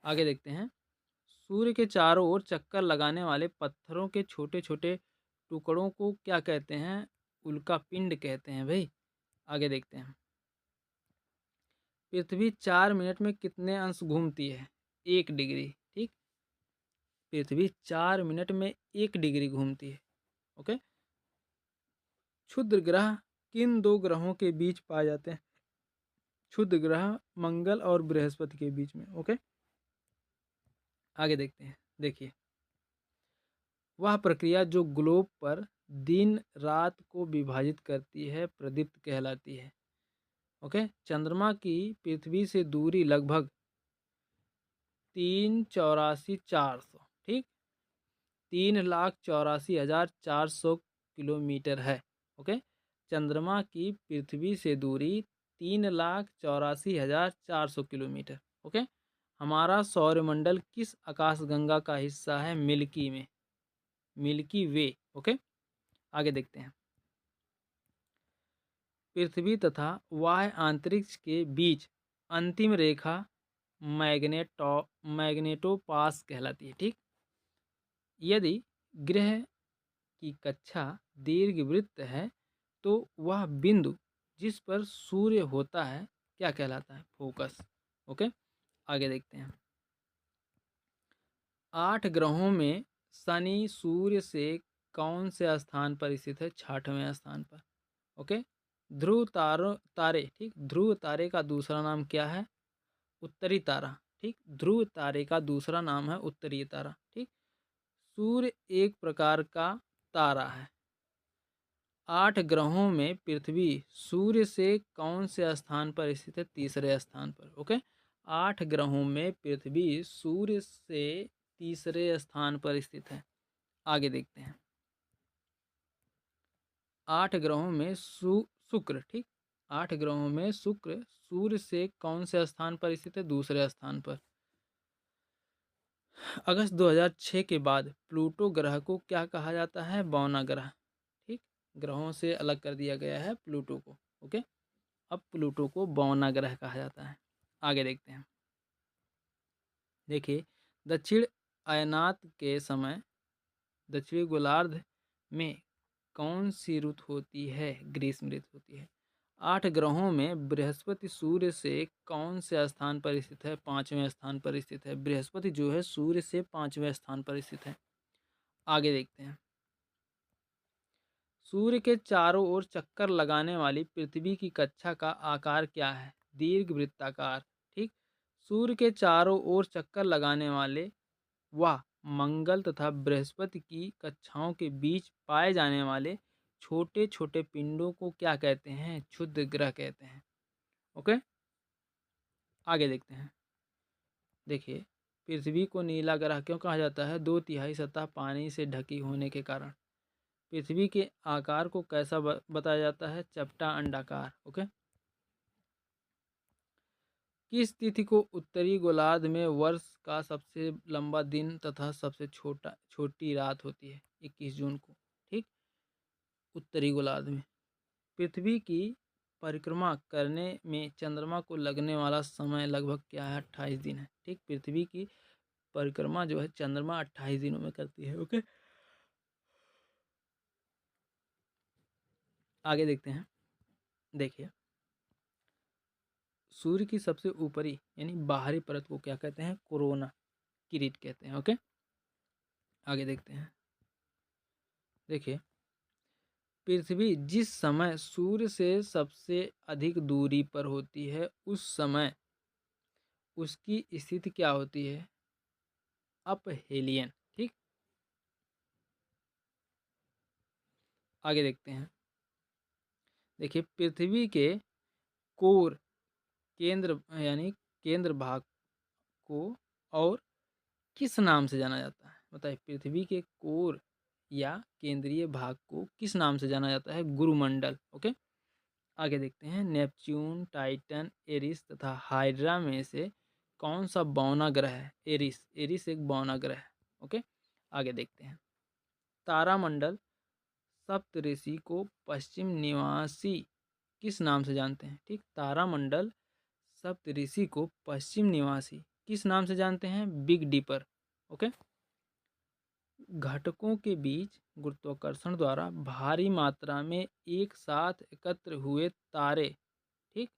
S1: आगे देखते हैं। सूर्य के चारों ओर चक्कर लगाने वाले पत्थरों के छोटे छोटे टुकड़ों को क्या कहते हैं? उल्का पिंड कहते हैं भाई। आगे देखते हैं। पृथ्वी 4 मिनट में कितने अंश घूमती है? 1 डिग्री। ठीक, पृथ्वी 4 मिनट में 1 डिग्री घूमती है। ओके, क्षुद्र ग्रह किन दो ग्रहों के बीच पाए जाते हैं? क्षुद्र ग्रह मंगल और बृहस्पति के बीच में। ओके, आगे देखते हैं। देखिए, वह प्रक्रिया जो ग्लोब पर दिन रात को विभाजित करती है प्रदीप्त कहलाती है। ओके, चंद्रमा की पृथ्वी से दूरी लगभग 3,84,400, ठीक, 3,84,400 किलोमीटर है। ओके, चंद्रमा की पृथ्वी से दूरी 3,84,400 किलोमीटर। ओके, हमारा सौरमंडल किस आकाशगंगा का हिस्सा है? मिल्की में, मिल्की वे। ओके, आगे देखते हैं। पृथ्वी तथा बाह्य अंतरिक्ष के बीच अंतिम रेखा मैग्नेटोपास कहलाती है। ठीक, यदि ग्रह की कक्षा दीर्घवृत्त है तो वह बिंदु जिस पर सूर्य होता है क्या कहलाता है? फोकस। ओके, आगे देखते हैं। 8 ग्रहों में शनि सूर्य से कौन से स्थान पर स्थित है? 6वें स्थान पर। ओके, ध्रुव तारे, ठीक, ध्रुव तारे का दूसरा नाम क्या है? उत्तरी तारा। ठीक, ध्रुव तारे का दूसरा नाम है उत्तरीय तारा। ठीक, सूर्य एक प्रकार का तारा है। 8 ग्रहों में पृथ्वी सूर्य से कौन से स्थान पर स्थित है? तीसरे स्थान पर। ओके, 8 ग्रहों में पृथ्वी सूर्य से तीसरे स्थान पर स्थित है। आगे देखते हैं। 8 ग्रहों में शुक्र, ठीक, 8 ग्रहों में शुक्र सूर्य से कौन से स्थान पर स्थित है? दूसरे स्थान पर। अगस्त 2006 के बाद प्लूटो ग्रह को क्या कहा जाता है? बौना ग्रह। ठीक, ग्रहों से अलग कर दिया गया है प्लूटो को। ओके, अब प्लूटो को बौना ग्रह कहा जाता है। आगे देखते हैं। देखिए, दक्षिण अयनात के समय दक्षिणी गोलार्ध में कौन सी ऋतु होती है? ग्रीष्म ऋतु होती है। 8 ग्रहों में बृहस्पति सूर्य से कौन से स्थान पर स्थित है? 5वें स्थान पर स्थित है। बृहस्पति जो है सूर्य से 5वें स्थान पर स्थित है। आगे देखते हैं। सूर्य के चारों ओर चक्कर लगाने वाली पृथ्वी की कक्षा का आकार क्या है? दीर्घ वृत्ताकार। ठीक, सूर्य के चारों ओर चक्कर लगाने वाले व मंगल तथा बृहस्पति की कक्षाओं के बीच पाए जाने वाले छोटे छोटे पिंडों को क्या कहते हैं? क्षुद्र ग्रह कहते हैं। ओके, आगे देखते हैं। देखिए, पृथ्वी को नीला ग्रह क्यों कहा जाता है? 2/3 सतह पानी से ढकी होने के कारण। पृथ्वी के आकार को कैसा बताया जाता है? चपटा अंडाकार। ओके, किस तिथि को उत्तरी गोलार्ध में वर्ष का सबसे लंबा दिन तथा सबसे छोटी रात होती है? 21 जून को। ठीक, उत्तरी गोलार्ध में। पृथ्वी की परिक्रमा करने में चंद्रमा को लगने वाला समय लगभग क्या है? 28 दिन है। ठीक, पृथ्वी की परिक्रमा जो है चंद्रमा 28 दिनों में करती है। ओके, आगे देखते हैं। देखिए, सूर्य की सबसे ऊपरी यानी बाहरी परत को क्या कहते हैं? कोरोना, किरीट कहते हैं। ओके, आगे देखते हैं। देखिए, पृथ्वी जिस समय सूर्य से सबसे अधिक दूरी पर होती है उस समय उसकी स्थिति क्या होती है? अपहेलियन। ठीक, आगे देखते हैं। देखिए, पृथ्वी के कोर, केंद्र यानी केंद्र भाग को और किस नाम से जाना जाता है? बताइए, पृथ्वी के कोर या केंद्रीय भाग को किस नाम से जाना जाता है? गुरुमंडल। ओके, आगे देखते हैं। नेपच्यून, टाइटन, एरिस तथा हाइड्रा में से कौन सा बौना ग्रह है? एरिस। एरिस एक बौना ग्रह है। ओके, आगे देखते हैं। तारामंडल सप्तऋषि को पश्चिम निवासी किस नाम से जानते हैं? ठीक, तारामंडल सप्तऋषि को पश्चिम निवासी किस नाम से जानते हैं? Big deeper. ओके, घटकों के बीच गुरुत्वाकर्षण द्वारा भारी मात्रा में एक साथ एकत्र हुए तारे, ठीक,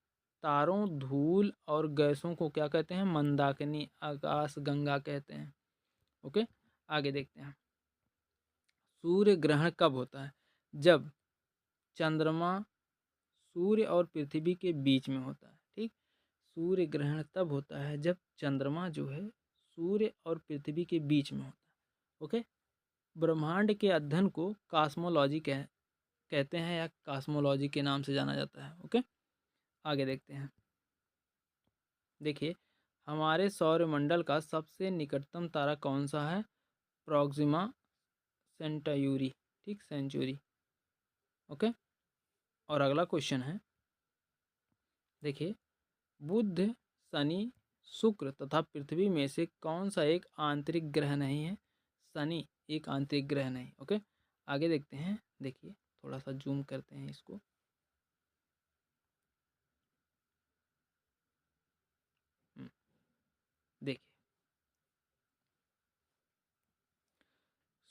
S1: तारों, धूल और गैसों को क्या कहते हैं? मंदाकिनी, आकाश गंगा कहते हैं। ओके, आगे देखते हैं। सूर्य ग्रहण कब होता है? जब चंद्रमा सूर्य और पृथ्वी के बीच में होता है। ठीक, सूर्य ग्रहण तब होता है जब चंद्रमा जो है सूर्य और पृथ्वी के बीच में होता है। ओके, ब्रह्मांड के अध्ययन को कॉस्मोलॉजी कहते हैं या कॉस्मोलॉजी के नाम से जाना जाता है। ओके, आगे देखते हैं। देखिए, हमारे सौरमंडल का सबसे निकटतम तारा कौन सा है? प्रॉक्सिमा सेंटायूरी। ठीक, सेंचुरी। ओके, और अगला क्वेश्चन है। देखिए, बुध, शनि, शुक्र तथा पृथ्वी में से कौन सा एक आंतरिक ग्रह नहीं है? शनि एक आंतरिक ग्रह नहीं। ओके, आगे देखते हैं। देखिए, थोड़ा सा जूम करते हैं इसको। देखिए,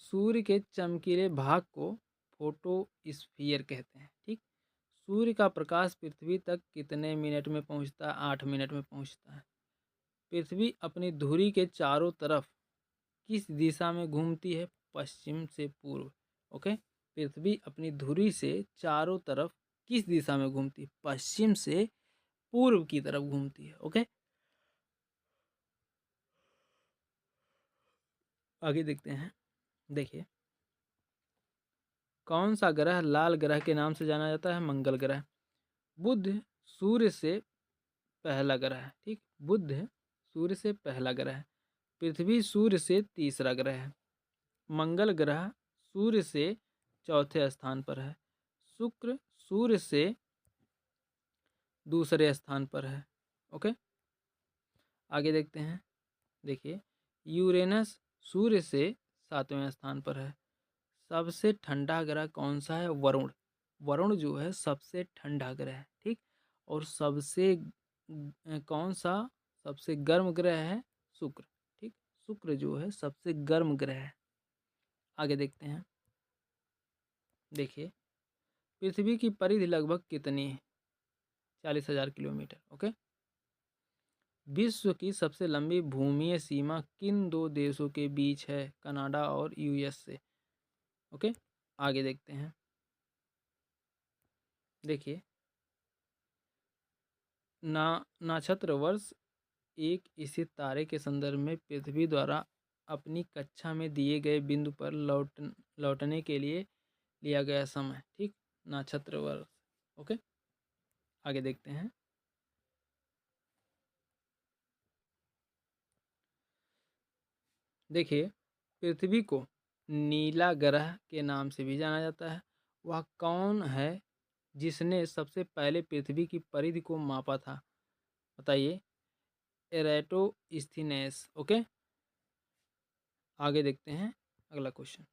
S1: सूर्य के चमकीले भाग को फोटोस्फीयर कहते हैं। ठीक, सूर्य का प्रकाश पृथ्वी तक कितने मिनट में पहुंचता है? 8 मिनट में पहुंचता है। पृथ्वी अपनी धुरी के चारों तरफ किस दिशा में घूमती है? पश्चिम से पूर्व। ओके, पृथ्वी अपनी धुरी से चारों तरफ किस दिशा में घूमती है? पश्चिम से पूर्व की तरफ घूमती है। ओके, आगे देखते हैं। देखिए, कौन सा ग्रह लाल ग्रह के नाम से जाना जाता है? मंगल ग्रह। बुध सूर्य से पहला ग्रह है। ठीक, बुध सूर्य से पहला ग्रह है। पृथ्वी सूर्य से तीसरा ग्रह है। मंगल ग्रह सूर्य से चौथे स्थान पर है। शुक्र सूर्य से दूसरे स्थान पर है। ओके, आगे देखते हैं। देखिए, यूरेनस सूर्य से 7वें स्थान पर है। सबसे ठंडा ग्रह कौन सा है? वरुण। वरुण जो है सबसे ठंडा ग्रह है। ठीक, और सबसे कौन सा सबसे गर्म ग्रह है? शुक्र। ठीक, शुक्र जो है सबसे गर्म ग्रह है। आगे देखते हैं। देखिए, पृथ्वी की परिधि लगभग कितनी है? 40,000 किलोमीटर। ओके, विश्व की सबसे लंबी भूमि सीमा किन दो देशों के बीच है? कनाडा और यूएस से। ओके, आगे देखते हैं। देखिए, नक्षत्र वर्ष एक इसी तारे के संदर्भ में पृथ्वी द्वारा अपनी कक्षा में दिए गए बिंदु पर लौटने के लिए लिया गया समय। ठीक, नक्षत्र वर्ष। ओके, आगे देखते हैं। देखिए, पृथ्वी को नीला ग्रह के नाम से भी जाना जाता है। वह कौन है जिसने सबसे पहले पृथ्वी की परिधि को मापा था? बताइए। एरेटोस्थीनेस। ओके, आगे देखते हैं अगला क्वेश्चन।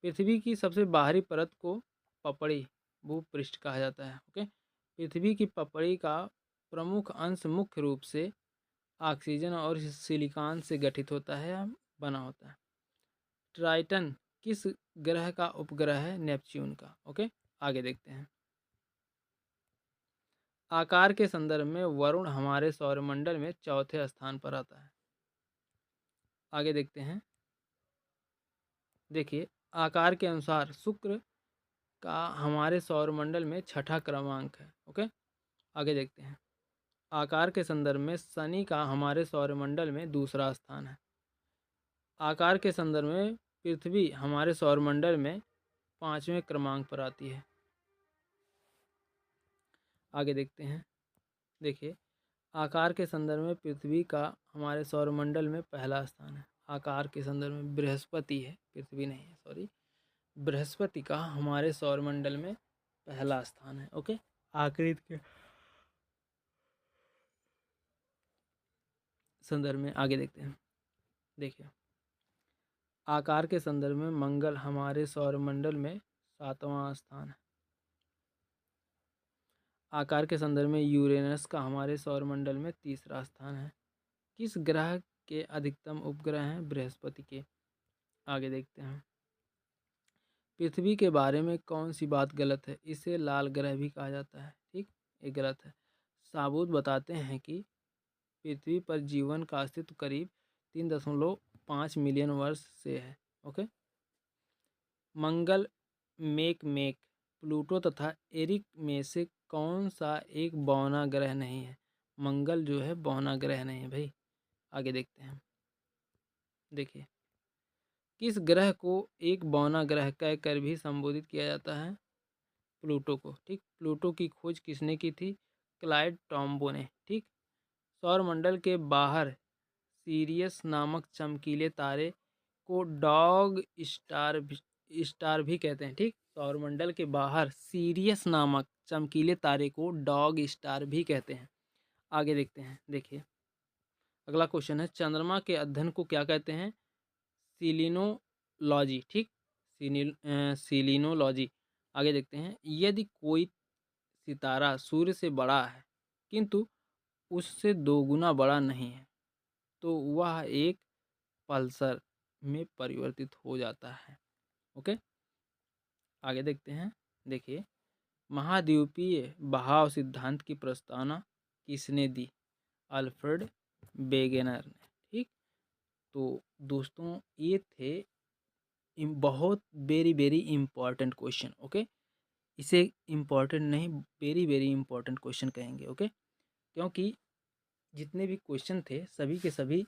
S1: पृथ्वी की सबसे बाहरी परत को पपड़ी भूपृष्ठ कहा जाता है। ओके, पृथ्वी की पपड़ी का प्रमुख अंश मुख्य रूप से ऑक्सीजन और सिलिकॉन से गठित होता है या बना होता है। ट्राइटन किस ग्रह का उपग्रह है? नेपच्यून का। ओके, आगे देखते हैं। आकार के संदर्भ में वरुण हमारे सौरमंडल में चौथे स्थान पर आता है। आगे देखते हैं। देखिए, आकार के अनुसार शुक्र का हमारे सौरमंडल में छठा क्रमांक है। ओके, आगे देखते हैं। आकार के संदर्भ में शनि का हमारे सौरमंडल में दूसरा स्थान है। आकार के संदर्भ में पृथ्वी हमारे सौरमंडल में 5वें क्रमांक पर आती है। आगे देखते हैं। देखिए, आकार के संदर्भ में पृथ्वी का हमारे सौरमंडल में पहला स्थान है। आकार के संदर्भ में बृहस्पति है, पृथ्वी नहीं है, सॉरी। बृहस्पति का हमारे सौरमंडल में पहला स्थान है। ओके, आकृति के संदर्भ में आगे देखते हैं। देखिए, आकार के संदर्भ में मंगल हमारे सौरमंडल में 7वां स्थान है। आकार के संदर्भ में यूरेनस का हमारे सौरमंडल में तीसरा स्थान है। किस ग्रह के अधिकतम उपग्रह हैं? बृहस्पति के। आगे देखते हैं। पृथ्वी के बारे में कौन सी बात गलत है? इसे लाल ग्रह भी कहा जाता है। ठीक, ये गलत है। साबूत बताते हैं कि पृथ्वी पर जीवन का अस्तित्व करीब 3.5 मिलियन वर्ष से है। ओके, मंगल, मेक, प्लूटो तथा एरिक में से कौन सा एक बौना ग्रह नहीं है? मंगल जो है बौना ग्रह नहीं है भाई। आगे देखते हैं। देखिए, किस ग्रह को एक बौना ग्रह कहकर भी संबोधित किया जाता है? प्लूटो को। ठीक, प्लूटो की खोज किसने की थी? क्लाइड टॉम्बो ने। ठीक, सौरमंडल के बाहर सीरियस नामक चमकीले तारे को डॉग स्टार भी कहते हैं। ठीक, सौरमंडल के बाहर सीरियस नामक चमकीले तारे को डॉग स्टार भी कहते हैं। आगे देखते हैं। देखिए, अगला क्वेश्चन है, चंद्रमा के अध्ययन को क्या कहते हैं? सीलिनोलॉजी। ठीक, सीलिनोलॉजी। आगे देखते हैं। यदि कोई सितारा सूर्य से बड़ा है किंतु उससे 2 गुना बड़ा नहीं है तो वह एक पल्सर में परिवर्तित हो जाता है। ओके, आगे देखते हैं। देखिए, महाद्वीपीय बहाव सिद्धांत की प्रस्तावना किसने दी? अल्फ्रेड वेगेनर ने। ठीक, तो दोस्तों ये थे बहुत very very important question. Okay, इसे इम्पॉर्टेंट नहीं, वेरी वेरी इंपॉर्टेंट क्वेश्चन कहेंगे। ओके, क्योंकि जितने भी क्वेश्चन थे सभी के सभी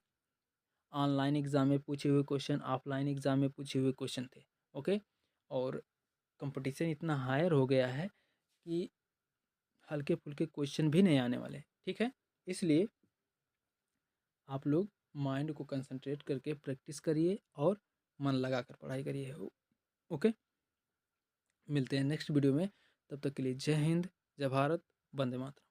S1: ऑनलाइन एग्ज़ाम में पूछे हुए क्वेश्चन, ऑफलाइन एग्ज़ाम में पूछे हुए क्वेश्चन थे। ओके, और कंपटीशन इतना हायर हो गया है कि हल्के फुल्के क्वेश्चन भी नहीं आने वाले। ठीक है, इसलिए आप लोग माइंड को कंसंट्रेट करके प्रैक्टिस करिए और मन लगा कर पढ़ाई करिए। ओके, मिलते हैं नेक्स्ट वीडियो में। तब तक के लिए जय हिंद, जय भारत, वंदे मातरम।